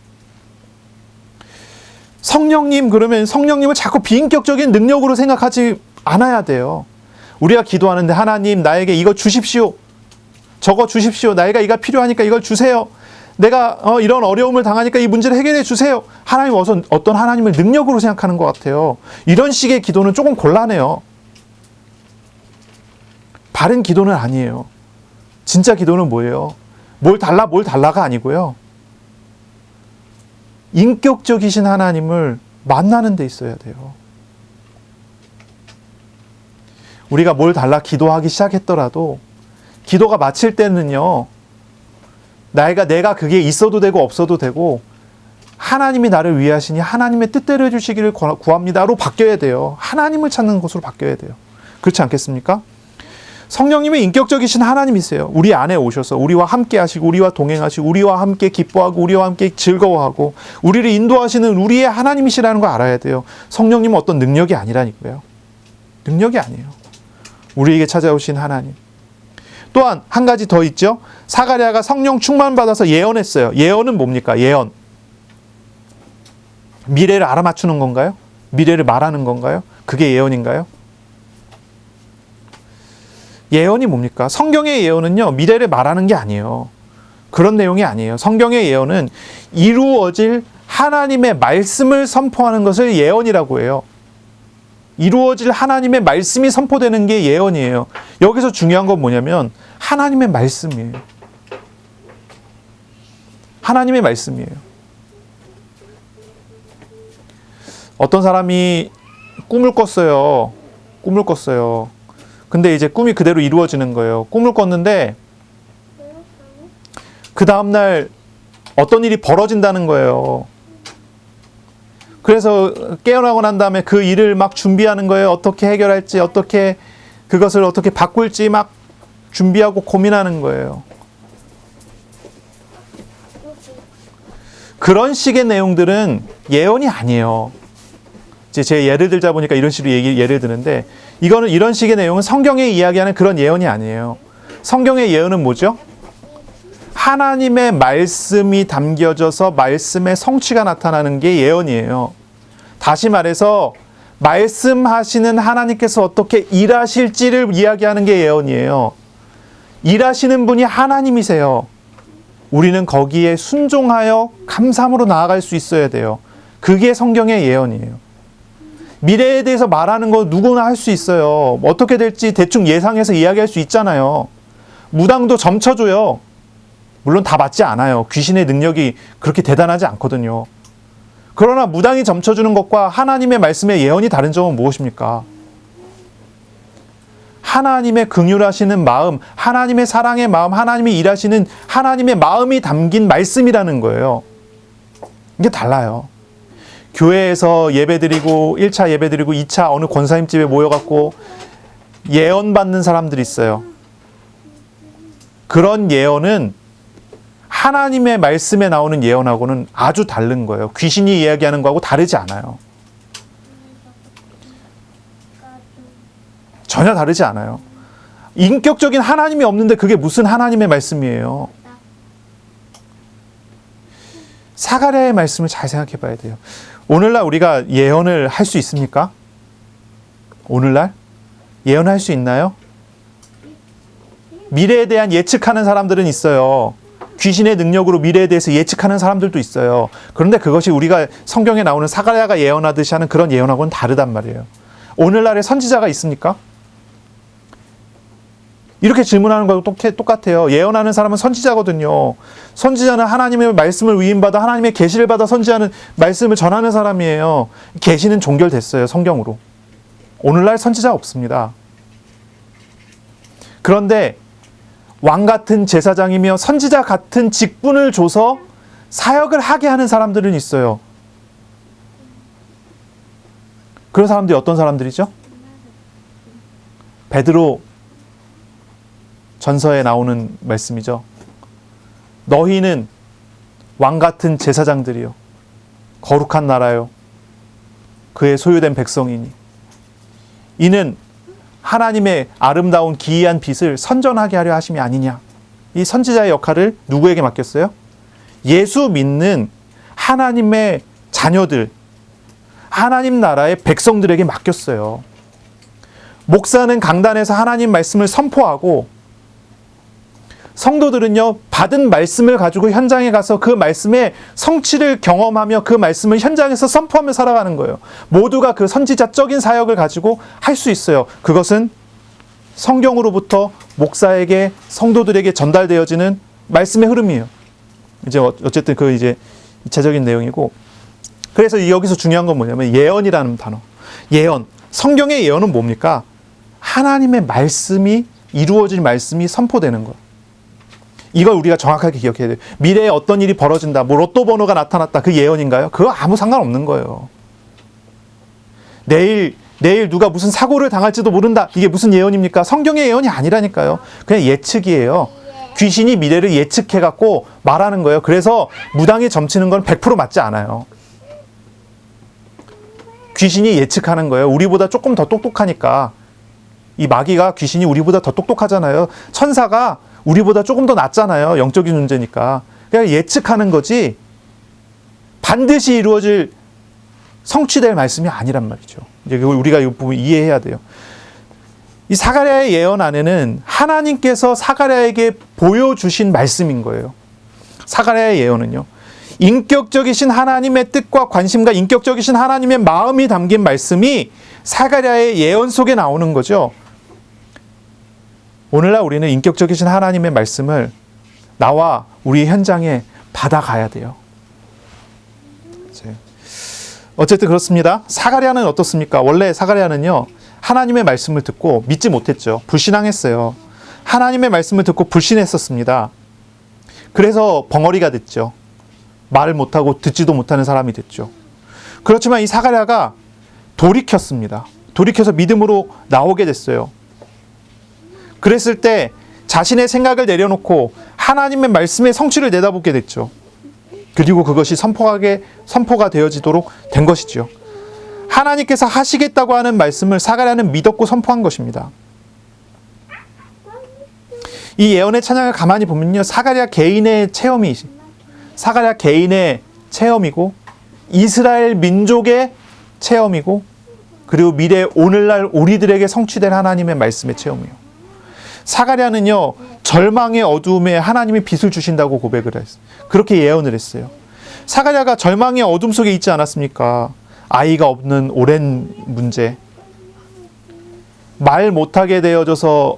성령님, 그러면 성령님을 자꾸 비인격적인 능력으로 생각하지 않아야 돼요. 우리가 기도하는데 하나님 나에게 이거 주십시오. 저거 주십시오. 나에게 이가 필요하니까 이걸 주세요. 내가 이런 어려움을 당하니까 이 문제를 해결해 주세요. 하나님 어떤 하나님을 능력으로 생각하는 것 같아요. 이런 식의 기도는 조금 곤란해요. 바른 기도는 아니에요. 진짜 기도는 뭐예요? 뭘 달라가 아니고요. 인격적이신 하나님을 만나는 데 있어야 돼요. 우리가 뭘 달라 기도하기 시작했더라도 기도가 마칠 때는요, 내가 그게 있어도 되고 없어도 되고 하나님이 나를 위하시니 하나님의 뜻대로 해주시기를 구합니다로 바뀌어야 돼요. 하나님을 찾는 것으로 바뀌어야 돼요. 그렇지 않겠습니까? 성령님의 인격적이신 하나님이세요. 우리 안에 오셔서 우리와 함께 하시고 우리와 동행하시고 우리와 함께 기뻐하고 우리와 함께 즐거워하고 우리를 인도하시는 우리의 하나님이시라는 걸 알아야 돼요. 성령님은 어떤 능력이 아니라니까요. 능력이 아니에요. 우리에게 찾아오신 하나님. 또한 한 가지 더 있죠. 사가랴가 성령 충만 받아서 예언했어요. 예언은 뭡니까? 예언. 미래를 알아맞추는 건가요? 미래를 말하는 건가요? 그게 예언인가요? 예언이 뭡니까? 성경의 예언은요, 미래를 말하는 게 아니에요. 그런 내용이 아니에요. 성경의 예언은 이루어질 하나님의 말씀을 선포하는 것을 예언이라고 해요. 이루어질 하나님의 말씀이 선포되는 게 예언이에요. 여기서 중요한 건 뭐냐면 하나님의 말씀이에요. 하나님의 말씀이에요. 어떤 사람이 꿈을 꿨어요. 꿈을 꿨어요. 근데 이제 꿈이 그대로 이루어지는 거예요. 꿈을 꿨는데 그 다음날 어떤 일이 벌어진다는 거예요. 그래서 깨어나고 난 다음에 그 일을 막 준비하는 거예요. 어떻게 해결할지, 그것을 어떻게 바꿀지 막 준비하고 고민하는 거예요. 그런 식의 내용들은 예언이 아니에요. 이제 제 예를 들자 보니까 이런 식으로 예를 드는데, 이런 식의 내용은 성경에 이야기하는 그런 예언이 아니에요. 성경의 예언은 뭐죠? 하나님의 말씀이 담겨져서 말씀의 성취가 나타나는 게 예언이에요. 다시 말해서 말씀하시는 하나님께서 어떻게 일하실지를 이야기하는 게 예언이에요. 일하시는 분이 하나님이세요. 우리는 거기에 순종하여 감사함으로 나아갈 수 있어야 돼요. 그게 성경의 예언이에요. 미래에 대해서 말하는 거 누구나 할 수 있어요. 어떻게 될지 대충 예상해서 이야기할 수 있잖아요. 무당도 점쳐줘요. 물론 다 맞지 않아요. 귀신의 능력이 그렇게 대단하지 않거든요. 그러나 무당이 점쳐주는 것과 하나님의 말씀의 예언이 다른 점은 무엇입니까? 하나님의 긍휼하시는 마음, 하나님의 사랑의 마음, 하나님이 일하시는 하나님의 마음이 담긴 말씀이라는 거예요. 이게 달라요. 교회에서 예배드리고 1차 예배드리고 2차 어느 권사님 집에 모여갖고 예언 받는 사람들이 있어요. 그런 예언은 하나님의 말씀에 나오는 예언하고는 아주 다른 거예요. 귀신이 이야기하는 거하고 다르지 않아요. 전혀 다르지 않아요. 인격적인 하나님이 없는데 그게 무슨 하나님의 말씀이에요. 사가랴의 말씀을 잘 생각해 봐야 돼요. 오늘날 우리가 예언을 할 수 있습니까? 오늘날? 예언할 수 있나요? 미래에 대한 예측하는 사람들은 있어요. 귀신의 능력으로 미래에 대해서 예측하는 사람들도 있어요. 그런데 그것이 우리가 성경에 나오는 사가랴가 예언하듯이 하는 그런 예언하고는 다르단 말이에요. 오늘날에 선지자가 있습니까? 이렇게 질문하는 거하고 똑같아요. 예언하는 사람은 선지자거든요. 선지자는 하나님의 말씀을 위임받아 하나님의 계시를 받아 선지하는 말씀을 전하는 사람이에요. 계시는 종결됐어요. 성경으로. 오늘날 선지자 없습니다. 그런데 왕 같은 제사장이며 선지자 같은 직분을 줘서 사역을 하게 하는 사람들은 있어요. 그런 사람들이 어떤 사람들이죠? 베드로 전서에 나오는 말씀이죠. 너희는 왕 같은 제사장들이요, 거룩한 나라요, 그의 소유된 백성이니 이는 하나님의 아름다운 기이한 빛을 선전하게 하려 하심이 아니냐. 이 선지자의 역할을 누구에게 맡겼어요? 예수 믿는 하나님의 자녀들, 하나님 나라의 백성들에게 맡겼어요. 목사는 강단에서 하나님 말씀을 선포하고, 성도들은요, 받은 말씀을 가지고 현장에 가서 그 말씀의 성취를 경험하며 그 말씀을 현장에서 선포하며 살아가는 거예요. 모두가 그 선지자적인 사역을 가지고 할 수 있어요. 그것은 성경으로부터 목사에게, 성도들에게 전달되어지는 말씀의 흐름이에요. 이제 어쨌든 그 이제 이차적인 내용이고, 그래서 여기서 중요한 건 뭐냐면 예언이라는 단어. 예언. 성경의 예언은 뭡니까? 하나님의 말씀이, 이루어질 말씀이 선포되는 거예요. 이걸 우리가 정확하게 기억해야 돼요. 미래에 어떤 일이 벌어진다, 뭐 로또 번호가 나타났다, 그 예언인가요? 그거 아무 상관없는 거예요. 내일 누가 무슨 사고를 당할지도 모른다. 이게 무슨 예언입니까? 성경의 예언이 아니라니까요. 그냥 예측이에요. 귀신이 미래를 예측해갖고 말하는 거예요. 그래서 무당이 점치는 건 100% 맞지 않아요. 귀신이 예측하는 거예요. 우리보다 조금 더 똑똑하니까. 이 마귀가, 귀신이 우리보다 더 똑똑하잖아요. 천사가 우리보다 조금 더 낫잖아요. 영적인 존재니까. 그냥 예측하는 거지 반드시 이루어질, 성취될 말씀이 아니란 말이죠. 이제 우리가 이 부분 이해해야 돼요. 이 사가랴의 예언 안에는 하나님께서 사가랴에게 보여주신 말씀인 거예요. 사가랴의 예언은요, 인격적이신 하나님의 뜻과 관심과 인격적이신 하나님의 마음이 담긴 말씀이 사가랴의 예언 속에 나오는 거죠. 오늘날 우리는 인격적이신 하나님의 말씀을 나와 우리 현장에 받아가야 돼요. 어쨌든 그렇습니다. 사가랴는 어떻습니까? 원래 사가랴는요, 하나님의 말씀을 듣고 믿지 못했죠. 불신앙했어요. 하나님의 말씀을 듣고 불신했었습니다. 그래서 벙어리가 됐죠. 말을 못하고 듣지도 못하는 사람이 됐죠. 그렇지만 이 사가랴가 돌이켰습니다. 돌이켜서 믿음으로 나오게 됐어요. 그랬을 때 자신의 생각을 내려놓고 하나님의 말씀의 성취를 내다보게 됐죠. 그리고 그것이 선포가 되어지도록 된 것이죠. 하나님께서 하시겠다고 하는 말씀을 사가랴는 믿었고 선포한 것입니다. 이 예언의 찬양을 가만히 보면요, 사가랴 개인의 체험이고 이스라엘 민족의 체험이고, 그리고 미래 오늘날 우리들에게 성취될 하나님의 말씀의 체험이에요. 사가랴는요, 절망의 어두움에 하나님이 빛을 주신다고 고백을 했어요. 그렇게 예언을 했어요. 사가랴가 절망의 어둠 속에 있지 않았습니까? 아이가 없는 오랜 문제, 말 못하게 되어져서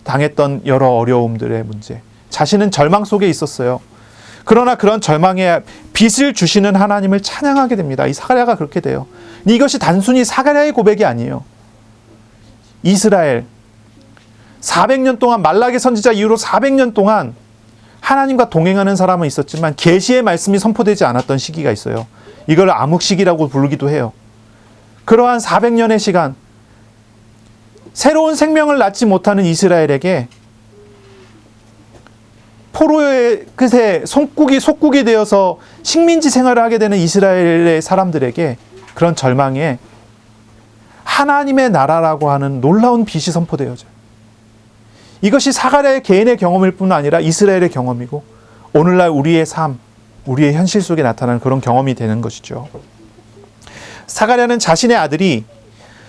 당했던 여러 어려움들의 문제, 자신은 절망 속에 있었어요. 그러나 그런 절망에 빛을 주시는 하나님을 찬양하게 됩니다. 이 사가랴가 그렇게 돼요. 이것이 단순히 사가랴의 고백이 아니에요. 이스라엘 400년 동안, 말라기 선지자 이후로 400년 동안 하나님과 동행하는 사람은 있었지만 계시의 말씀이 선포되지 않았던 시기가 있어요. 이걸 암흑시기라고 부르기도 해요. 그러한 400년의 시간, 새로운 생명을 낳지 못하는 이스라엘에게, 포로의 끝에 속국이 되어서 식민지 생활을 하게 되는 이스라엘의 사람들에게 그런 절망에 하나님의 나라라고 하는 놀라운 빛이 선포되어져요. 이것이 사가랴의 개인의 경험일 뿐 아니라 이스라엘의 경험이고, 오늘날 우리의 삶, 우리의 현실 속에 나타나는 그런 경험이 되는 것이죠. 사가랴는 자신의 아들이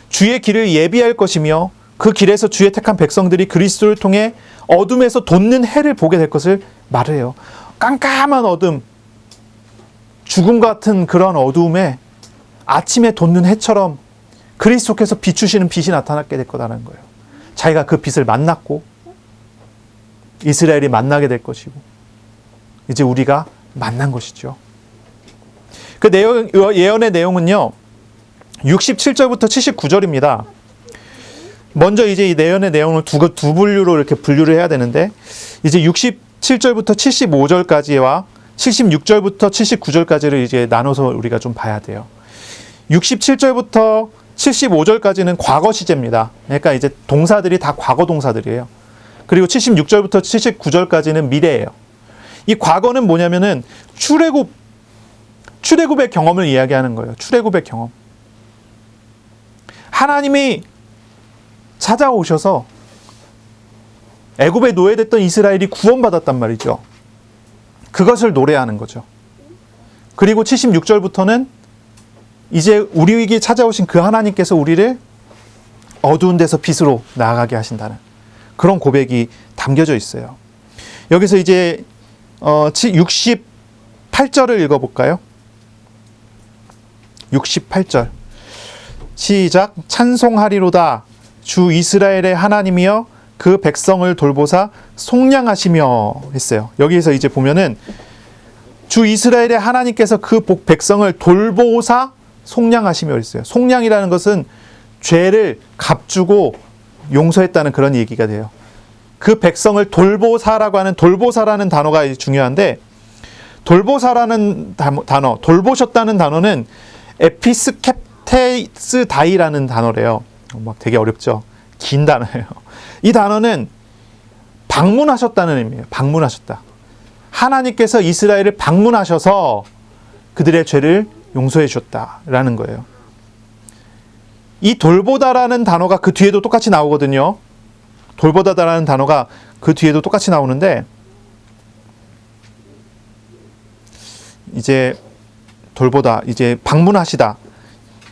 주의 길을 예비할 것이며 그 길에서 주의 택한 백성들이 그리스도를 통해 어둠에서 돋는 해를 보게 될 것을 말을 해요. 깜깜한 어둠, 죽음 같은 그런 어두움에 아침에 돋는 해처럼 그리스도께서 비추시는 빛이 나타나게 될 거라는 거예요. 자기가 그 빛을 만났고 이스라엘이 만나게 될 것이고, 이제 우리가 만난 것이죠. 그 예언의 내용은요, 67절부터 79절입니다. 먼저 이제 이 예언의 내용을 두 분류로 이렇게 분류를 해야 되는데, 이제 67절부터 75절까지와 76절부터 79절까지를 이제 나눠서 우리가 좀 봐야 돼요. 67절부터 75절까지는 과거 시제입니다. 그러니까 이제 동사들이 다 과거 동사들이에요. 그리고 76절부터 79절까지는 미래예요. 이 과거는 뭐냐면은 출애굽의 경험을 이야기하는 거예요. 출애굽의 경험. 하나님이 찾아오셔서 애굽에 노예됐던 이스라엘이 구원받았단 말이죠. 그것을 노래하는 거죠. 그리고 76절부터는 이제 우리에게 찾아오신 그 하나님께서 우리를 어두운 데서 빛으로 나아가게 하신다는 그런 고백이 담겨져 있어요. 여기서 이제 68절을 읽어볼까요? 68절 시작. 찬송하리로다 주 이스라엘의 하나님이여 그 백성을 돌보사 속량하시며 했어요. 여기에서 이제 보면은 주 이스라엘의 하나님께서 그 백성을 돌보사 속량하시며 했어요. 속량이라는 것은 죄를 값주고 용서했다는 그런 얘기가 돼요. 그 백성을 돌보사라고 하는 돌보사라는 단어가 중요한데, 돌보사라는 단어, 돌보셨다는 단어는 에피스캡테스 다이라는 단어래요. 막 되게 어렵죠. 긴 단어예요. 이 단어는 방문하셨다는 의미예요. 방문하셨다. 하나님께서 이스라엘을 방문하셔서 그들의 죄를 용서해 주셨다라는 거예요. 이 돌보다라는 단어가 그 뒤에도 똑같이 나오거든요. 돌보다라는 단어가 그 뒤에도 똑같이 나오는데, 이제 돌보다, 이제 방문하시다.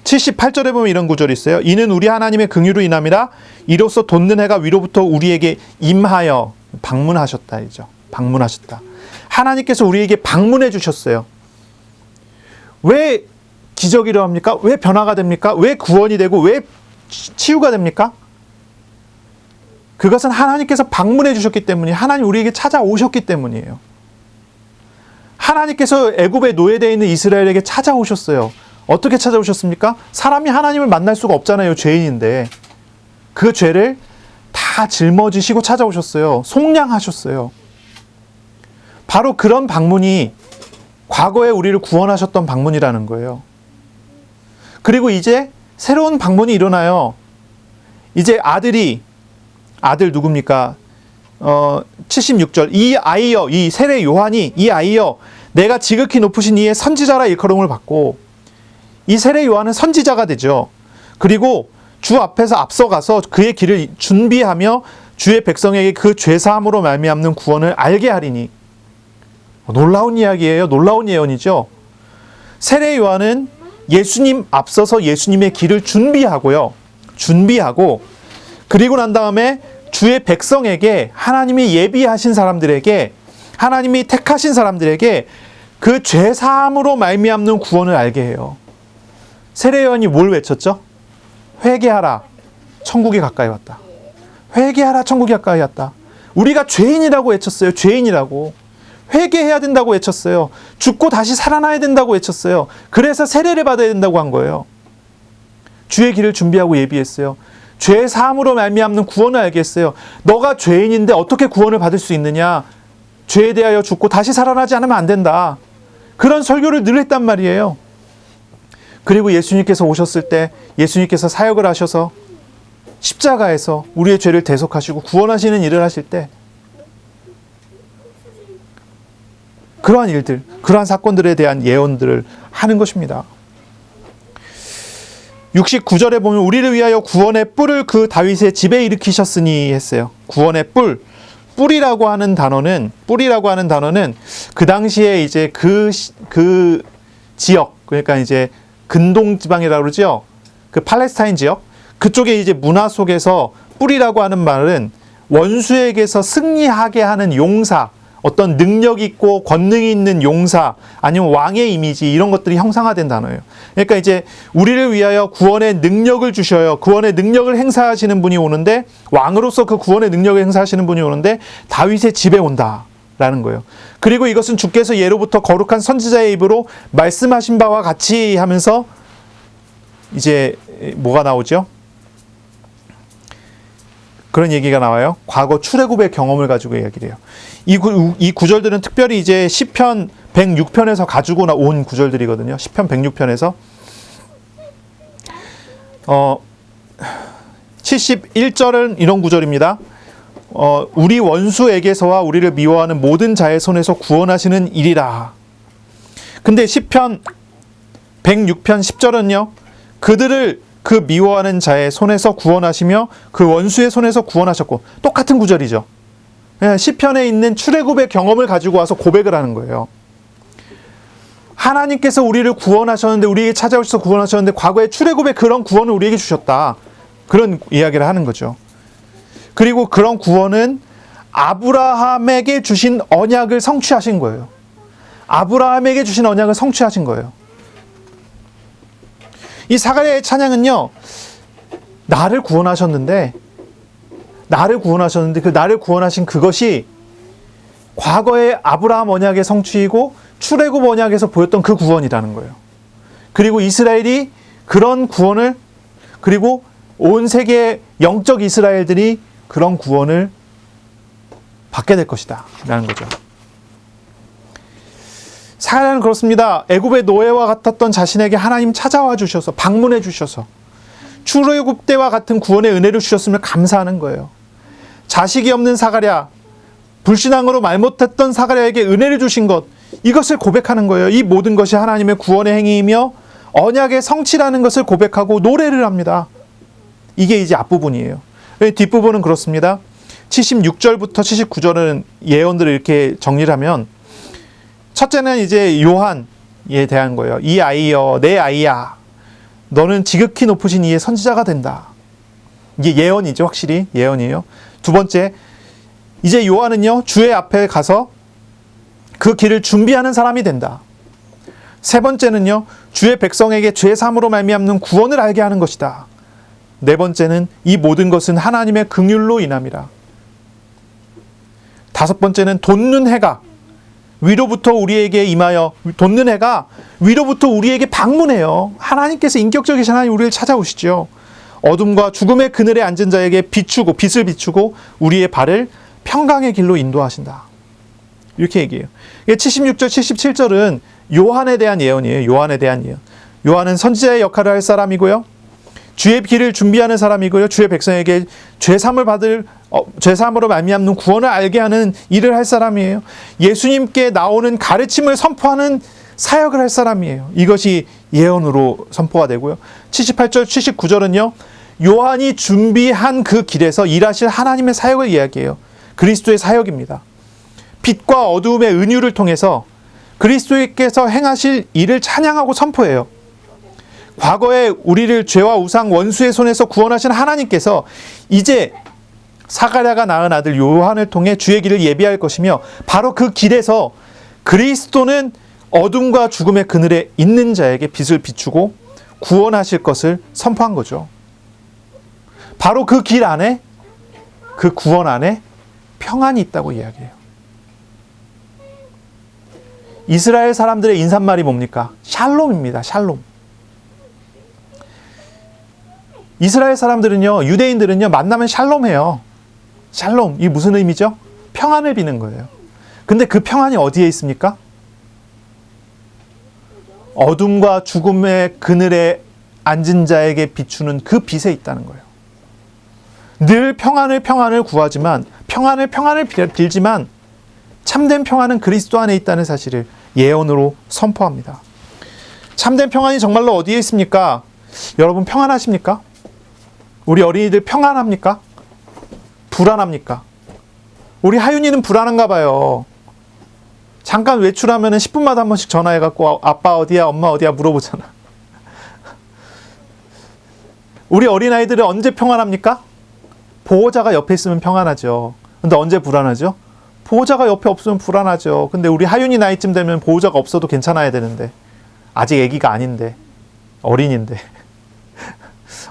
78절에 보면 이런 구절이 있어요. 이는 우리 하나님의 긍휼로 인함이라 이로써 돋는 해가 위로부터 우리에게 임하여 방문하셨다. 이죠. 방문하셨다. 하나님께서 우리에게 방문해 주셨어요. 왜 기적이 일어납니까? 왜 변화가 됩니까? 왜 구원이 되고 왜 치유가 됩니까? 그것은 하나님께서 방문해 주셨기 때문이에요. 하나님 우리에게 찾아오셨기 때문이에요. 하나님께서 애굽에 노예되어 있는 이스라엘에게 찾아오셨어요. 어떻게 찾아오셨습니까? 사람이 하나님을 만날 수가 없잖아요. 죄인인데. 그 죄를 다 짊어지시고 찾아오셨어요. 속량하셨어요. 바로 그런 방문이 과거에 우리를 구원하셨던 방문이라는 거예요. 그리고 이제 새로운 방문이 일어나요. 이제 아들 누굽니까? 76절. 이 아이여, 이 세례 요한이 이 아이여 내가 지극히 높으신 이의 선지자라 일컬음을 받고, 이 세례 요한은 선지자가 되죠. 그리고 주 앞에서 앞서가서 그의 길을 준비하며 주의 백성에게 그 죄사함으로 말미암는 구원을 알게 하리니. 놀라운 이야기예요. 놀라운 예언이죠. 세례 요한은 예수님 앞서서 예수님의 길을 준비하고 그리고 난 다음에 주의 백성에게, 하나님이 예비하신 사람들에게, 하나님이 택하신 사람들에게 그 죄사함으로 말미암는 구원을 알게 해요. 세례 요한이 뭘 외쳤죠? 회개하라, 천국이 가까이 왔다. 회개하라, 천국이 가까이 왔다. 우리가 죄인이라고 외쳤어요. 죄인이라고. 회개해야 된다고 외쳤어요. 죽고 다시 살아나야 된다고 외쳤어요. 그래서 세례를 받아야 된다고 한 거예요. 주의 길을 준비하고 예비했어요. 죄 사함으로 말미암는 구원을 알게 했어요. 너가 죄인인데 어떻게 구원을 받을 수 있느냐? 죄에 대하여 죽고 다시 살아나지 않으면 안 된다. 그런 설교를 늘 했단 말이에요. 그리고 예수님께서 오셨을 때 예수님께서 사역을 하셔서 십자가에서 우리의 죄를 대속하시고 구원하시는 일을 하실 때 그러한 일들, 그러한 사건들에 대한 예언들을 하는 것입니다. 69절에 보면 우리를 위하여 구원의 뿔을 그 다윗의 집에 일으키셨으니 했어요. 구원의 뿔이라고 하는 단어는 그 당시에 이제 그 지역, 그러니까 이제 근동 지방이라고 그러죠. 그 팔레스타인 지역, 그쪽에 이제 문화 속에서 뿔이라고 하는 말은 원수에게서 승리하게 하는 용사, 어떤 능력 있고 권능이 있는 용사, 아니면 왕의 이미지, 이런 것들이 형상화된 단어예요. 그러니까 이제 우리를 위하여 구원의 능력을 주셔요. 구원의 능력을 행사하시는 분이 오는데, 왕으로서 그 구원의 능력을 행사하시는 분이 오는데 다윗의 집에 온다라는 거예요. 그리고 이것은 주께서 예로부터 거룩한 선지자의 입으로 말씀하신 바와 같이 하면서 이제 뭐가 나오죠? 그런 얘기가 나와요. 과거 출애굽의 경험을 가지고 이야기를 해요. 이 구절들은 특별히 이제 시편 106편에서 가지고 온 구절들이거든요. 시편 106편에서 71절은 이런 구절입니다. 우리 원수에게서와 우리를 미워하는 모든 자의 손에서 구원하시는 일이라. 근데 시편 106편 10절은요. 그 미워하는 자의 손에서 구원하시며 그 원수의 손에서 구원하셨고. 똑같은 구절이죠. 시편에 있는 출애굽의 경험을 가지고 와서 고백을 하는 거예요. 하나님께서 우리를 구원하셨는데, 우리에게 찾아오셔서 구원하셨는데, 과거에 출애굽의 그런 구원을 우리에게 주셨다. 그런 이야기를 하는 거죠. 그리고 그런 구원은 아브라함에게 주신 언약을 성취하신 거예요. 아브라함에게 주신 언약을 성취하신 거예요. 이 사가랴의 찬양은요, 나를 구원하셨는데 그 나를 구원하신 그것이 과거의 아브라함 언약의 성취이고 출애굽 언약에서 보였던 그 구원이라는 거예요. 그리고 이스라엘이 그런 구원을, 그리고 온 세계의 영적 이스라엘들이 그런 구원을 받게 될 것이다 라는 거죠. 사가랴는 그렇습니다. 애굽의 노예와 같았던 자신에게 하나님 찾아와 주셔서, 방문해 주셔서 출애굽 때와 같은 구원의 은혜를 주셨음을 감사하는 거예요. 자식이 없는 사가랴, 불신앙으로 말 못했던 사가랴에게 은혜를 주신 것, 이것을 고백하는 거예요. 이 모든 것이 하나님의 구원의 행위이며 언약의 성취라는 것을 고백하고 노래를 합니다. 이게 이제 앞부분이에요. 뒷부분은 그렇습니다. 76절부터 79절은 예언들을 이렇게 정리를 하면, 첫째는 이제 요한에 대한 거예요. 이 아이여, 내 아이야, 너는 지극히 높으신 이의 선지자가 된다. 이게 예언이죠. 확실히 예언이에요. 두 번째, 이제 요한은요, 주의 앞에 가서 그 길을 준비하는 사람이 된다. 세 번째는요, 주의 백성에게 죄 사함으로 말미암는 구원을 알게 하는 것이다. 네 번째는 이 모든 것은 하나님의 긍휼로 인함이라. 다섯 번째는 돋는 해가 위로부터 우리에게 임하여, 돋는 해가 위로부터 우리에게 방문해요. 하나님께서, 인격적이신 하나님, 우리를 찾아오시죠. 어둠과 죽음의 그늘에 앉은 자에게 빛을 비추고 우리의 발을 평강의 길로 인도하신다. 이렇게 얘기해요. 76절, 77절은 요한에 대한 예언이에요. 요한에 대한 예언. 요한은 선지자의 역할을 할 사람이고요, 주의 길을 준비하는 사람이고요, 주의 백성에게 죄사함으로 말미암는 구원을 알게 하는 일을 할 사람이에요. 예수님께 나오는 가르침을 선포하는 사역을 할 사람이에요. 이것이 예언으로 선포가 되고요. 78절, 79절은요, 요한이 준비한 그 길에서 일하실 하나님의 사역을 이야기해요. 그리스도의 사역입니다. 빛과 어두움의 은유를 통해서 그리스도께서 행하실 일을 찬양하고 선포해요. 과거에 우리를 죄와 우상, 원수의 손에서 구원하신 하나님께서 이제 사가랴가 낳은 아들 요한을 통해 주의 길을 예비할 것이며, 바로 그 길에서 그리스도는 어둠과 죽음의 그늘에 있는 자에게 빛을 비추고 구원하실 것을 선포한 거죠. 바로 그 길 안에, 그 구원 안에 평안이 있다고 이야기해요. 이스라엘 사람들의 인사말이 뭡니까? 샬롬입니다. 샬롬. 이스라엘 사람들은요, 유대인들은요, 만나면 샬롬해요. 샬롬, 이게 무슨 의미죠? 평안을 비는 거예요. 근데 그 평안이 어디에 있습니까? 어둠과 죽음의 그늘에 앉은 자에게 비추는 그 빛에 있다는 거예요. 늘 평안을 구하지만, 평안을 빌지만 참된 평안은 그리스도 안에 있다는 사실을 예언으로 선포합니다. 참된 평안이 정말로 어디에 있습니까? 여러분, 평안하십니까? 우리 어린이들 평안합니까? 불안합니까? 우리 하윤이는 불안한가 봐요. 잠깐 외출하면 10분마다 한 번씩 전화해갖고 아빠 어디야, 엄마 어디야 물어보잖아. 우리 어린아이들은 언제 평안합니까? 보호자가 옆에 있으면 평안하죠. 근데 언제 불안하죠? 보호자가 옆에 없으면 불안하죠. 근데 우리 하윤이 나이쯤 되면 보호자가 없어도 괜찮아야 되는데, 아직 아기가 아닌데, 어린인데.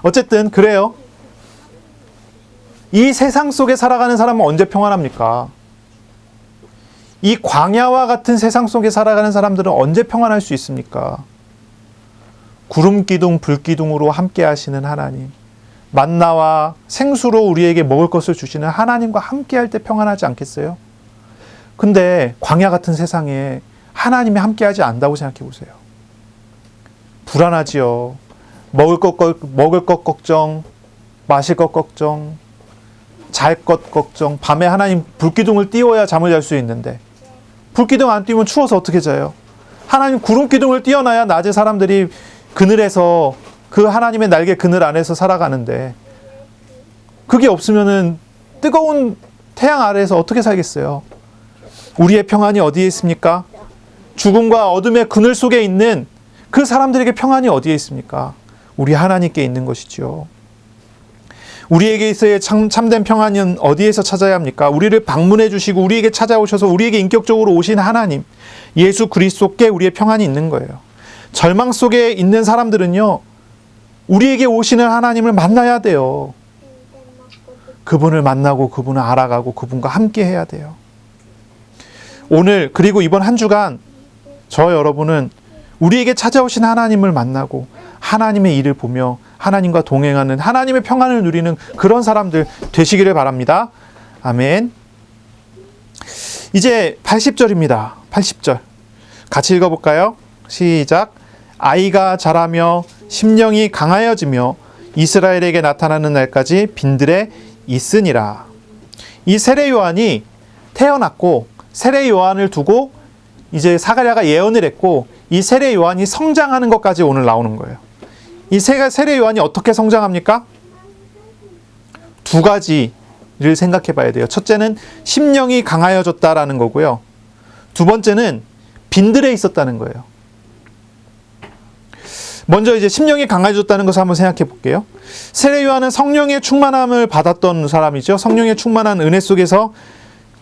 어쨌든 그래요. 이 세상 속에 살아가는 사람은 언제 평안합니까? 이 광야와 같은 세상 속에 살아가는 사람들은 언제 평안할 수 있습니까? 구름기둥, 불기둥으로 함께 하시는 하나님, 만나와 생수로 우리에게 먹을 것을 주시는 하나님과 함께 할 때 평안하지 않겠어요? 근데 광야 같은 세상에 하나님이 함께 하지 않는다고 생각해 보세요. 불안하지요. 먹을 것 걱정, 마실 것 걱정, 잘 것 걱정. 밤에 하나님 불기둥을 띄워야 잠을 잘 수 있는데, 불기둥 안 띄우면 추워서 어떻게 자요? 하나님 구름 기둥을 띄워놔야 낮에 사람들이 그늘에서 그 하나님의 날개 그늘 안에서 살아가는데 그게 없으면은 뜨거운 태양 아래에서 어떻게 살겠어요? 우리의 평안이 어디에 있습니까? 죽음과 어둠의 그늘 속에 있는 그 사람들에게 평안이 어디에 있습니까? 우리 하나님께 있는 것이죠. 우리에게 있어야 참된 평안은 어디에서 찾아야 합니까? 우리를 방문해 주시고 우리에게 찾아오셔서 우리에게 인격적으로 오신 하나님, 예수 그리스도께 우리의 평안이 있는 거예요. 절망 속에 있는 사람들은요, 우리에게 오시는 하나님을 만나야 돼요. 그분을 만나고 그분을 알아가고 그분과 함께 해야 돼요. 오늘 그리고 이번 한 주간 저 여러분은 우리에게 찾아오신 하나님을 만나고 하나님의 일을 보며 하나님과 동행하는 하나님의 평안을 누리는 그런 사람들 되시기를 바랍니다. 아멘. 이제 80절입니다. 80절. 같이 읽어볼까요? 시작. 아이가 자라며 심령이 강하여지며 이스라엘에게 나타나는 날까지 빈들에 있으니라. 이 세례 요한이 태어났고 세례 요한을 두고 이제 사가랴가 예언을 했고 이 세례 요한이 성장하는 것까지 오늘 나오는 거예요. 이 세례 요한이 어떻게 성장합니까? 두 가지를 생각해 봐야 돼요. 첫째는 심령이 강하여졌다라는 거고요. 두 번째는 빈들에 있었다는 거예요. 먼저 이제 심령이 강해졌다는 것을 한번 생각해 볼게요. 세례 요한은 성령의 충만함을 받았던 사람이죠. 성령의 충만한 은혜 속에서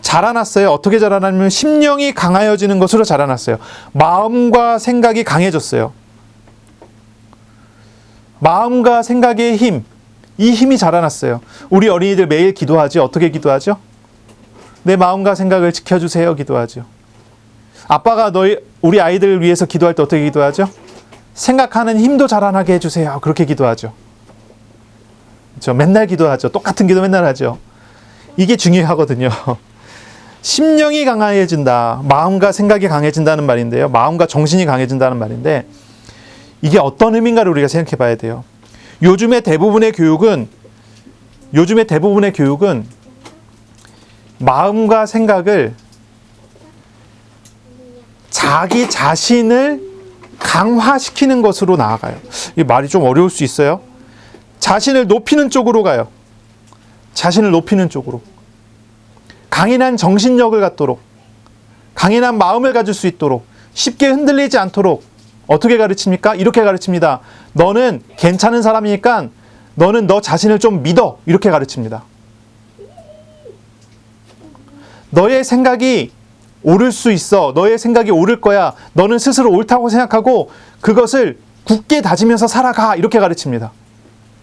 자라났어요. 어떻게 자라나냐면 심령이 강하여지는 것으로 자라났어요. 마음과 생각이 강해졌어요. 마음과 생각의 힘, 이 힘이 자라났어요. 우리 어린이들 매일 기도하죠. 어떻게 기도하죠? 내 마음과 생각을 지켜주세요. 기도하죠. 아빠가 우리 아이들을 위해서 기도할 때 어떻게 기도하죠? 생각하는 힘도 자라나게 해주세요. 그렇게 기도하죠. 그렇죠? 맨날 기도하죠. 똑같은 기도 맨날 하죠. 이게 중요하거든요. 심령이 강해진다. 마음과 생각이 강해진다는 말인데요. 마음과 정신이 강해진다는 말인데 이게 어떤 의미인가를 우리가 생각해 봐야 돼요. 요즘의 대부분의 교육은 마음과 생각을 자기 자신을 강화시키는 것으로 나아가요. 이 말이 좀 어려울 수 있어요. 자신을 높이는 쪽으로 가요. 자신을 높이는 쪽으로. 강인한 정신력을 갖도록, 강인한 마음을 가질 수 있도록, 쉽게 흔들리지 않도록 어떻게 가르칩니까? 이렇게 가르칩니다. 너는 괜찮은 사람이니까 너는 너 자신을 좀 믿어. 이렇게 가르칩니다. 너의 생각이 옳을 수 있어. 너의 생각이 옳을 거야. 너는 스스로 옳다고 생각하고 그것을 굳게 다지면서 살아가. 이렇게 가르칩니다.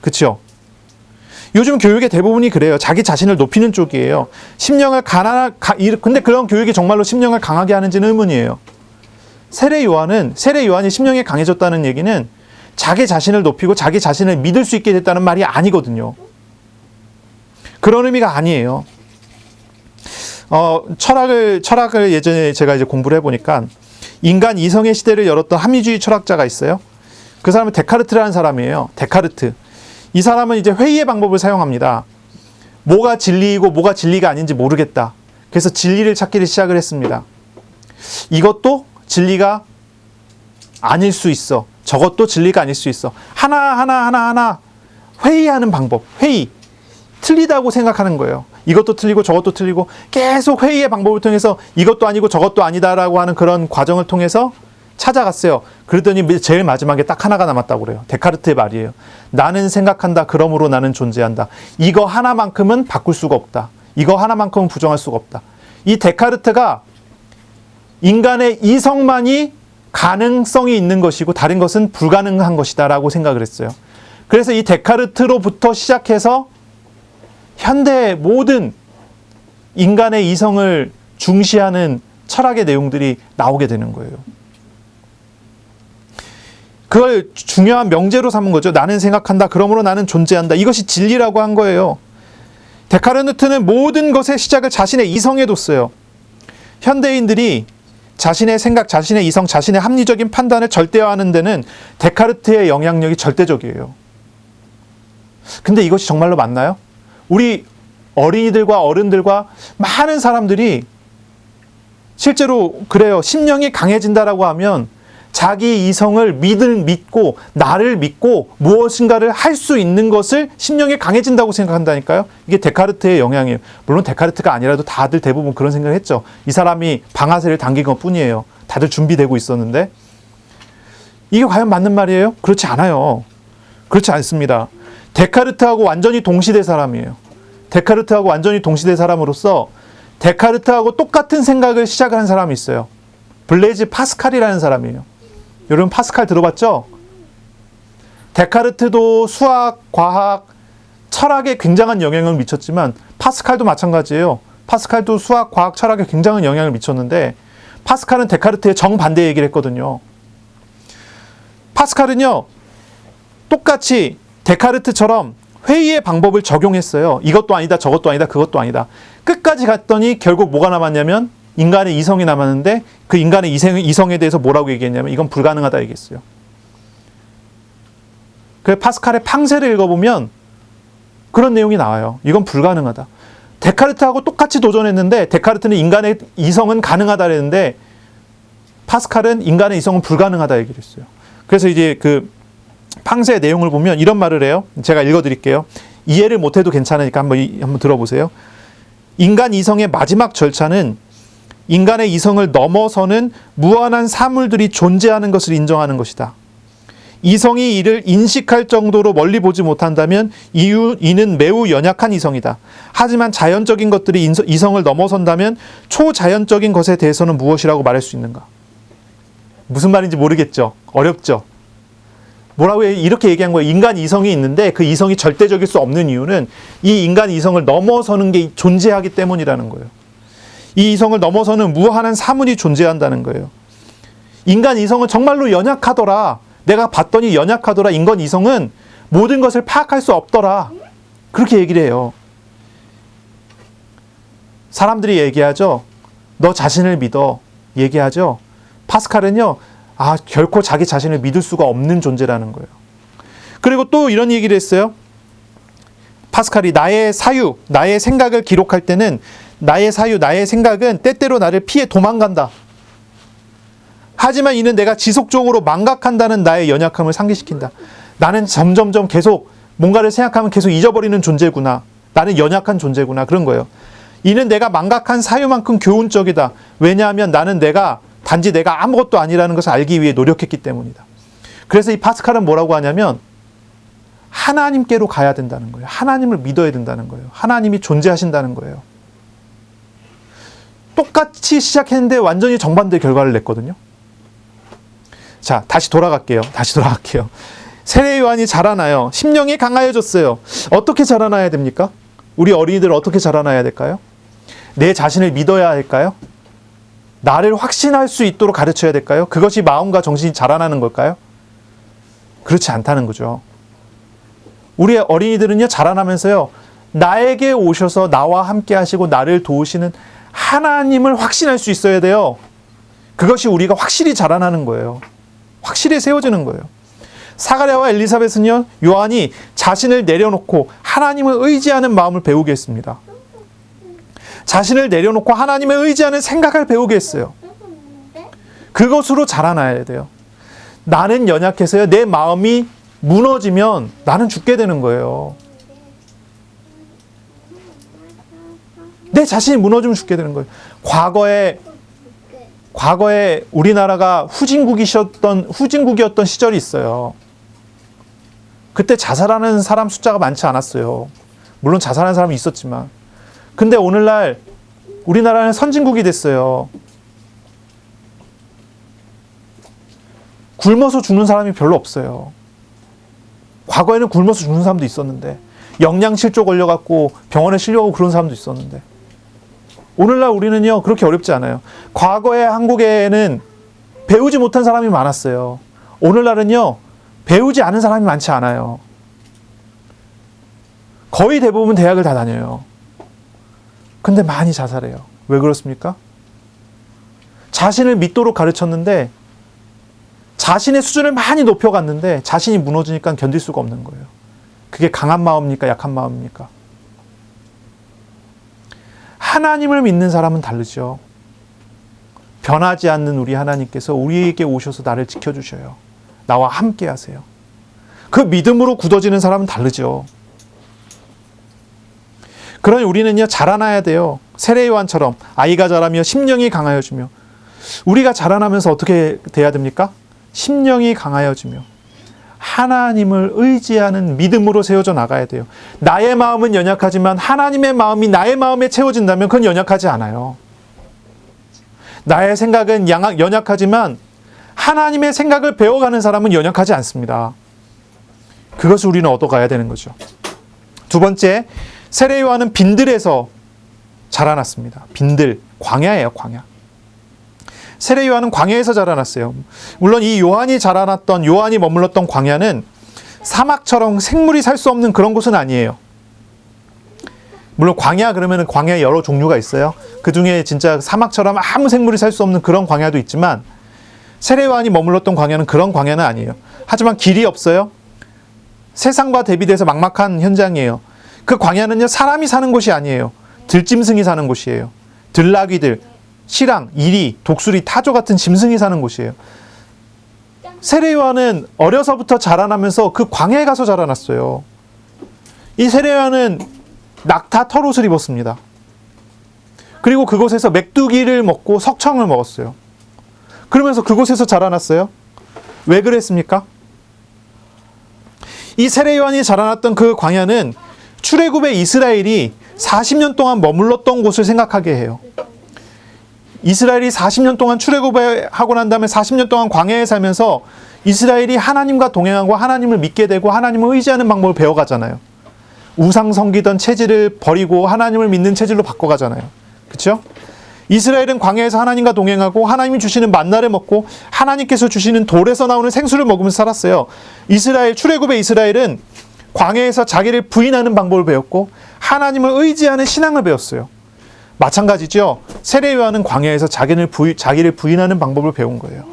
그렇죠? 요즘 교육의 대부분이 그래요. 자기 자신을 높이는 쪽이에요. 근데 그런 교육이 정말로 심령을 강하게 하는지는 의문이에요. 세례 요한이 심령이 강해졌다는 얘기는 자기 자신을 높이고 자기 자신을 믿을 수 있게 됐다는 말이 아니거든요. 그런 의미가 아니에요. 철학을 예전에 제가 이제 공부를 해보니까 인간 이성의 시대를 열었던 합리주의 철학자가 있어요. 그 사람은 데카르트라는 사람이에요. 데카르트. 이 사람은 이제 회의의 방법을 사용합니다. 뭐가 진리이고 뭐가 진리가 아닌지 모르겠다. 그래서 진리를 찾기를 시작을 했습니다. 이것도 진리가 아닐 수 있어. 저것도 진리가 아닐 수 있어. 하나 회의하는 방법. 회의. 틀리다고 생각하는 거예요. 이것도 틀리고 저것도 틀리고 계속 회의의 방법을 통해서 이것도 아니고 저것도 아니다라고 하는 그런 과정을 통해서 찾아갔어요. 그랬더니 제일 마지막에 딱 하나가 남았다고 그래요. 데카르트의 말이에요. 나는 생각한다. 그러므로 나는 존재한다. 이거 하나만큼은 바꿀 수가 없다. 이거 하나만큼은 부정할 수가 없다. 이 데카르트가 인간의 이성만이 가능성이 있는 것이고 다른 것은 불가능한 것이다 라고 생각을 했어요. 그래서 이 데카르트로부터 시작해서 현대의 모든 인간의 이성을 중시하는 철학의 내용들이 나오게 되는 거예요. 그걸 중요한 명제로 삼은 거죠. 나는 생각한다. 그러므로 나는 존재한다. 이것이 진리라고 한 거예요. 데카르트는 모든 것의 시작을 자신의 이성에 뒀어요. 현대인들이 자신의 생각, 자신의 이성, 자신의 합리적인 판단을 절대화하는 데는 데카르트의 영향력이 절대적이에요. 근데 이것이 정말로 맞나요? 우리 어린이들과 어른들과 많은 사람들이 실제로 그래요. 심령이 강해진다라고 하면 자기 이성을 믿고 나를 믿고 무엇인가를 할 수 있는 것을 심령이 강해진다고 생각한다니까요. 이게 데카르트의 영향이에요. 물론 데카르트가 아니라도 다들 대부분 그런 생각을 했죠. 이 사람이 방아쇠를 당긴 것뿐이에요. 다들 준비되고 있었는데 이게 과연 맞는 말이에요? 그렇지 않아요. 그렇지 않습니다. 데카르트하고 완전히 동시대 사람이에요. 데카르트하고 완전히 동시대 사람으로서 데카르트하고 똑같은 생각을 시작한 사람이 있어요. 블레이즈 파스칼이라는 사람이에요. 여러분 파스칼 들어봤죠? 데카르트도 수학, 과학, 철학에 굉장한 영향을 미쳤지만 파스칼도 마찬가지예요. 파스칼도 수학, 과학, 철학에 굉장한 영향을 미쳤는데 파스칼은 데카르트의 정반대 얘기를 했거든요. 파스칼은요, 똑같이 데카르트처럼 회의의 방법을 적용했어요. 이것도 아니다, 저것도 아니다, 그것도 아니다. 끝까지 갔더니 결국 뭐가 남았냐면 인간의 이성이 남았는데 그 인간의 이성에 대해서 뭐라고 얘기했냐면 이건 불가능하다 얘기했어요. 그 파스칼의 팡세를 읽어보면 그런 내용이 나와요. 이건 불가능하다. 데카르트하고 똑같이 도전했는데 데카르트는 인간의 이성은 가능하다 그랬는데 파스칼은 인간의 이성은 불가능하다 얘기를 했어요. 그래서 이제 그 팡세의 내용을 보면 이런 말을 해요. 제가 읽어드릴게요. 이해를 못해도 괜찮으니까 한번 들어보세요. 인간 이성의 마지막 절차는 인간의 이성을 넘어서는 무한한 사물들이 존재하는 것을 인정하는 것이다. 이성이 이를 인식할 정도로 멀리 보지 못한다면 이는 매우 연약한 이성이다. 하지만 자연적인 것들이 이성을 넘어선다면 초자연적인 것에 대해서는 무엇이라고 말할 수 있는가? 무슨 말인지 모르겠죠? 어렵죠? 뭐라고 이렇게 얘기한 거예요. 인간 이성이 있는데 그 이성이 절대적일 수 없는 이유는 이 인간 이성을 넘어서는 게 존재하기 때문이라는 거예요. 이 이성을 넘어서는 무한한 사물이 존재한다는 거예요. 인간 이성은 정말로 연약하더라. 내가 봤더니 연약하더라. 인간 이성은 모든 것을 파악할 수 없더라. 그렇게 얘기를 해요. 사람들이 얘기하죠. 너 자신을 믿어. 얘기하죠. 파스칼은요. 결코 자기 자신을 믿을 수가 없는 존재라는 거예요. 그리고 또 이런 얘기를 했어요. 파스칼이 나의 사유, 나의 생각을 기록할 때는 나의 사유, 나의 생각은 때때로 나를 피해 도망간다. 하지만 이는 내가 지속적으로 망각한다는 나의 연약함을 상기시킨다. 나는 점점점 계속 뭔가를 생각하면 계속 잊어버리는 존재구나. 나는 연약한 존재구나. 그런 거예요. 이는 내가 망각한 사유만큼 교훈적이다. 왜냐하면 나는 단지 내가 아무것도 아니라는 것을 알기 위해 노력했기 때문이다. 그래서 이 파스칼은 뭐라고 하냐면 하나님께로 가야 된다는 거예요. 하나님을 믿어야 된다는 거예요. 하나님이 존재하신다는 거예요. 똑같이 시작했는데 완전히 정반대 결과를 냈거든요. 자, 다시 돌아갈게요. 세례 요한이 자라나요. 심령이 강하여졌어요. 어떻게 자라나야 됩니까? 우리 어린이들 어떻게 자라나야 될까요? 내 자신을 믿어야 할까요? 나를 확신할 수 있도록 가르쳐야 될까요? 그것이 마음과 정신이 자라나는 걸까요? 그렇지 않다는 거죠. 우리 어린이들은요, 자라나면서요, 나에게 오셔서 나와 함께 하시고 나를 도우시는 하나님을 확신할 수 있어야 돼요. 그것이 우리가 확실히 자라나는 거예요. 확실히 세워지는 거예요. 사가랴와 엘리사벳은요, 요한이 자신을 내려놓고 하나님을 의지하는 마음을 배우게 했습니다. 자신을 내려놓고 하나님을 의지하는 생각을 배우게 했어요. 그것으로 자라나야 돼요. 나는 연약해서요, 내 마음이 무너지면 나는 죽게 되는 거예요. 내 자신이 무너지면 죽게 되는 거예요. 과거에 우리나라가 후진국이었던 시절이 있어요. 그때 자살하는 사람 숫자가 많지 않았어요. 물론 자살하는 사람이 있었지만. 근데 오늘날 우리나라는 선진국이 됐어요. 굶어서 죽는 사람이 별로 없어요. 과거에는 굶어서 죽는 사람도 있었는데, 영양실조 걸려갖고 병원에 실려가고 그런 사람도 있었는데, 오늘날 우리는요, 그렇게 어렵지 않아요. 과거에 한국에는 배우지 못한 사람이 많았어요. 오늘날은요, 배우지 않은 사람이 많지 않아요. 거의 대부분 대학을 다 다녀요. 근데 많이 자살해요. 왜 그렇습니까? 자신을 믿도록 가르쳤는데, 자신의 수준을 많이 높여갔는데, 자신이 무너지니까 견딜 수가 없는 거예요. 그게 강한 마음입니까? 약한 마음입니까? 하나님을 믿는 사람은 다르죠. 변하지 않는 우리 하나님께서 우리에게 오셔서 나를 지켜주셔요. 나와 함께 하세요. 그 믿음으로 굳어지는 사람은 다르죠. 그러니 우리는요, 자라나야 돼요. 세례 요한처럼 아이가 자라며 심령이 강하여지며. 우리가 자라나면서 어떻게 돼야 됩니까? 심령이 강하여지며 하나님을 의지하는 믿음으로 세워져 나가야 돼요. 나의 마음은 연약하지만 하나님의 마음이 나의 마음에 채워진다면 그건 연약하지 않아요. 나의 생각은 연약하지만 하나님의 생각을 배워가는 사람은 연약하지 않습니다. 그것을 우리는 얻어가야 되는 거죠. 두 번째, 세례 요한은 빈들에서 자라났습니다. 빈들, 광야예요, 광야. 세례 요한은 광야에서 자라났어요. 물론 이 요한이 머물렀던 광야는 사막처럼 생물이 살 수 없는 그런 곳은 아니에요. 물론 광야 그러면 광야에 여러 종류가 있어요. 그 중에 진짜 사막처럼 아무 생물이 살 수 없는 그런 광야도 있지만 세례 요한이 머물렀던 광야는 그런 광야는 아니에요. 하지만 길이 없어요. 세상과 대비돼서 막막한 현장이에요. 그 광야는요, 사람이 사는 곳이 아니에요. 들짐승이 사는 곳이에요. 들나귀들, 시랑, 이리, 독수리, 타조 같은 짐승이 사는 곳이에요. 세례 요한은 어려서부터 자라나면서 그 광야에 가서 자라났어요. 이 세례 요한은 낙타 털옷을 입었습니다. 그리고 그곳에서 메뚜기를 먹고 석청을 먹었어요. 그러면서 그곳에서 자라났어요. 왜 그랬습니까? 이 세례 요한이 자라났던 그 광야는 출애굽의 이스라엘이 40년 동안 머물렀던 곳을 생각하게 해요. 이스라엘이 40년 동안 출애굽을 하고 난 다음에 40년 동안 광야에 살면서 이스라엘이 하나님과 동행하고 하나님을 믿게 되고 하나님을 의지하는 방법을 배워가잖아요. 우상 섬기던 체질을 버리고 하나님을 믿는 체질로 바꿔가잖아요. 그렇죠? 이스라엘은 광야에서 하나님과 동행하고 하나님이 주시는 만나를 먹고 하나님께서 주시는 돌에서 나오는 생수를 먹으면서 살았어요. 출애굽의 이스라엘은 광야에서 자기를 부인하는 방법을 배웠고 하나님을 의지하는 신앙을 배웠어요. 마찬가지죠. 세례 요한은 광야에서 자기를 부인하는 방법을 배운 거예요.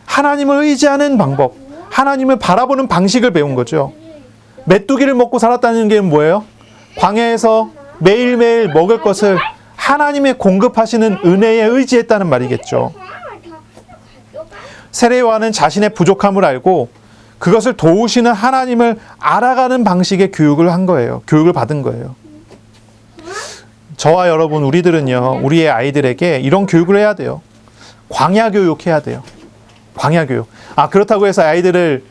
하나님을 의지하는 방법, 하나님을 바라보는 방식을 배운 거죠. 메뚜기를 먹고 살았다는 게 뭐예요? 광야에서 매일매일 먹을 것을 하나님의 공급하시는 은혜에 의지했다는 말이겠죠. 세례 요한은 자신의 부족함을 알고 그것을 도우시는 하나님을 알아가는 방식의 교육을 한 거예요. 교육을 받은 거예요. 저와 여러분, 우리들은요, 우리의 아이들에게 이런 교육을 해야 돼요. 광야 교육해야 돼요. 광야 교육. 그렇다고 해서 아이들을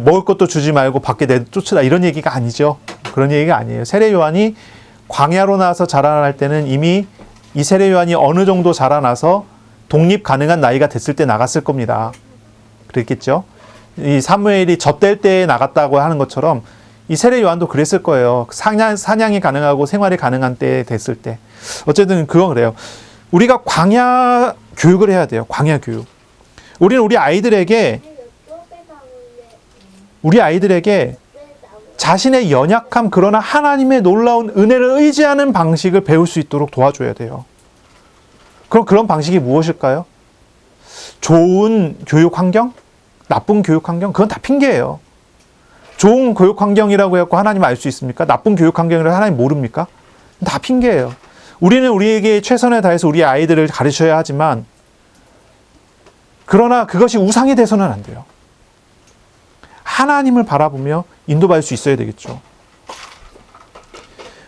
먹을 것도 주지 말고 밖에 내쫓으라 이런 얘기가 아니죠. 그런 얘기가 아니에요. 세례 요한이 광야로 나와서 자라날 때는 이미 이 세례 요한이 어느 정도 자라나서 독립 가능한 나이가 됐을 때 나갔을 겁니다. 그랬겠죠. 이 사무엘이 젖될 때에 나갔다고 하는 것처럼 이 세례 요한도 그랬을 거예요. 사냥이 가능하고 생활이 가능한 때 됐을 때. 어쨌든 그건 그래요. 우리가 광야 교육을 해야 돼요. 광야 교육. 우리는 우리 아이들에게 자신의 연약함 그러나 하나님의 놀라운 은혜를 의지하는 방식을 배울 수 있도록 도와줘야 돼요. 그럼 그런 방식이 무엇일까요? 좋은 교육 환경? 나쁜 교육 환경? 그건 다 핑계예요. 좋은 교육 환경이라고 해서 하나님 알 수 있습니까? 나쁜 교육 환경이라고 하나님 모릅니까? 다 핑계예요. 우리는 우리에게 최선을 다해서 우리 아이들을 가르쳐야 하지만 그러나 그것이 우상이 돼서는 안 돼요. 하나님을 바라보며 인도받을 수 있어야 되겠죠.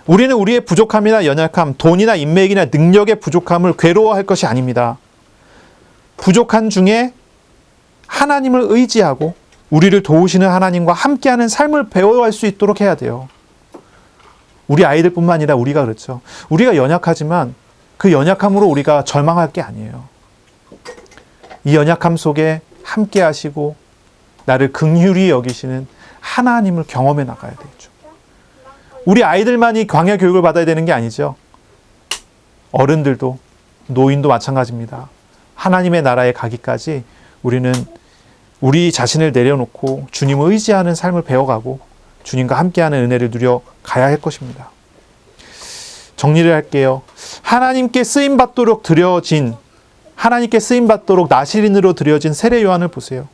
우리는 우리의 부족함이나 연약함, 돈이나 인맥이나 능력의 부족함을 괴로워할 것이 아닙니다. 부족한 중에 하나님을 의지하고 우리를 도우시는 하나님과 함께하는 삶을 배워갈 수 있도록 해야 돼요. 우리 아이들뿐만 아니라 우리가 그렇죠. 우리가 연약하지만 그 연약함으로 우리가 절망할 게 아니에요. 이 연약함 속에 함께 하시고 나를 긍휼히 여기시는 하나님을 경험해 나가야 되죠. 우리 아이들만이 광야 교육을 받아야 되는 게 아니죠. 어른들도 노인도 마찬가지입니다. 하나님의 나라에 가기까지 우리는 우리 자신을 내려놓고 주님을 의지하는 삶을 배워가고 주님과 함께하는 은혜를 누려 가야 할 것입니다. 정리를 할게요. 하나님께 쓰임받도록 나시린으로 드려진 세례 요한을 보세요.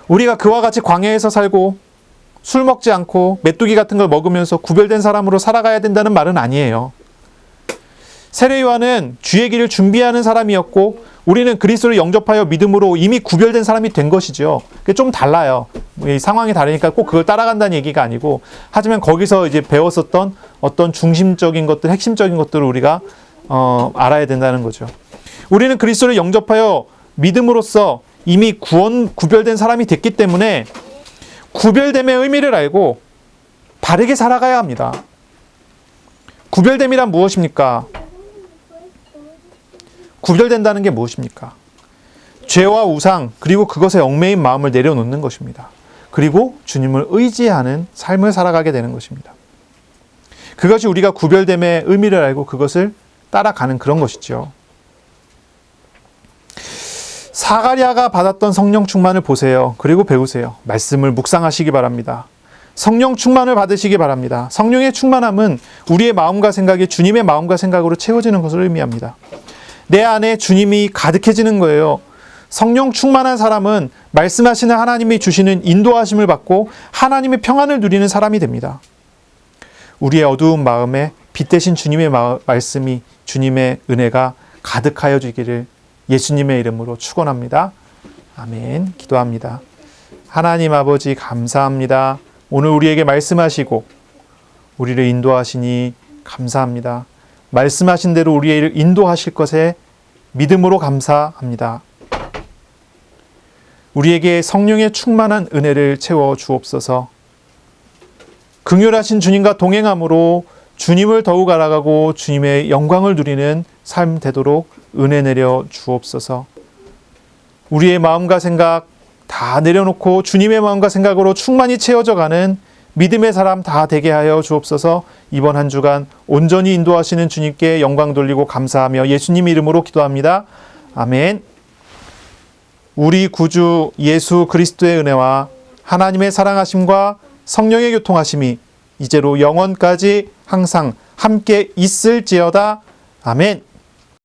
우리가 그와 같이 광야에서 살고 술 먹지 않고 메뚜기 같은 걸 먹으면서 구별된 사람으로 살아가야 된다는 말은 아니에요. 세례요한은 주의 길을 준비하는 사람이었고 우리는 그리스도를 영접하여 믿음으로 이미 구별된 사람이 된 것이죠. 그게 좀 달라요. 이 상황이 다르니까 꼭 그걸 따라간다는 얘기가 아니고, 하지만 거기서 이제 배웠었던 어떤 중심적인 것들, 핵심적인 것들을 우리가 알아야 된다는 거죠. 우리는 그리스도를 영접하여 믿음으로써 이미 구별된 사람이 됐기 때문에 구별됨의 의미를 알고 바르게 살아가야 합니다. 구별됨이란 무엇입니까? 구별된다는 게 무엇입니까? 죄와 우상, 그리고 그것에 얽매인 마음을 내려놓는 것입니다. 그리고 주님을 의지하는 삶을 살아가게 되는 것입니다. 그것이 우리가 구별됨의 의미를 알고 그것을 따라가는 그런 것이죠. 사가랴가 받았던 성령 충만을 보세요. 그리고 배우세요. 말씀을 묵상하시기 바랍니다. 성령 충만을 받으시기 바랍니다. 성령의 충만함은 우리의 마음과 생각이 주님의 마음과 생각으로 채워지는 것을 의미합니다. 내 안에 주님이 가득해지는 거예요. 성령 충만한 사람은 말씀하시는 하나님이 주시는 인도하심을 받고 하나님의 평안을 누리는 사람이 됩니다. 우리의 어두운 마음에 빛 대신 주님의 말씀이, 주님의 은혜가 가득하여 주기를 예수님의 이름으로 축원합니다. 아멘. 기도합니다. 하나님 아버지 감사합니다. 오늘 우리에게 말씀하시고 우리를 인도하시니 감사합니다. 말씀하신 대로 우리를 인도하실 것에 믿음으로 감사합니다. 우리에게 성령의 충만한 은혜를 채워 주옵소서. 긍휼하신 주님과 동행함으로 주님을 더욱 알아가고 주님의 영광을 누리는 삶 되도록 은혜 내려 주옵소서. 우리의 마음과 생각 다 내려놓고 주님의 마음과 생각으로 충만히 채워져 가는 믿음의 사람 다 되게 하여 주옵소서. 이번 한 주간 온전히 인도하시는 주님께 영광 돌리고 감사하며 예수님 이름으로 기도합니다. 아멘. 우리 구주 예수 그리스도의 은혜와 하나님의 사랑하심과 성령의 교통하심이 이제로 영원까지 항상 함께 있을지어다. 아멘.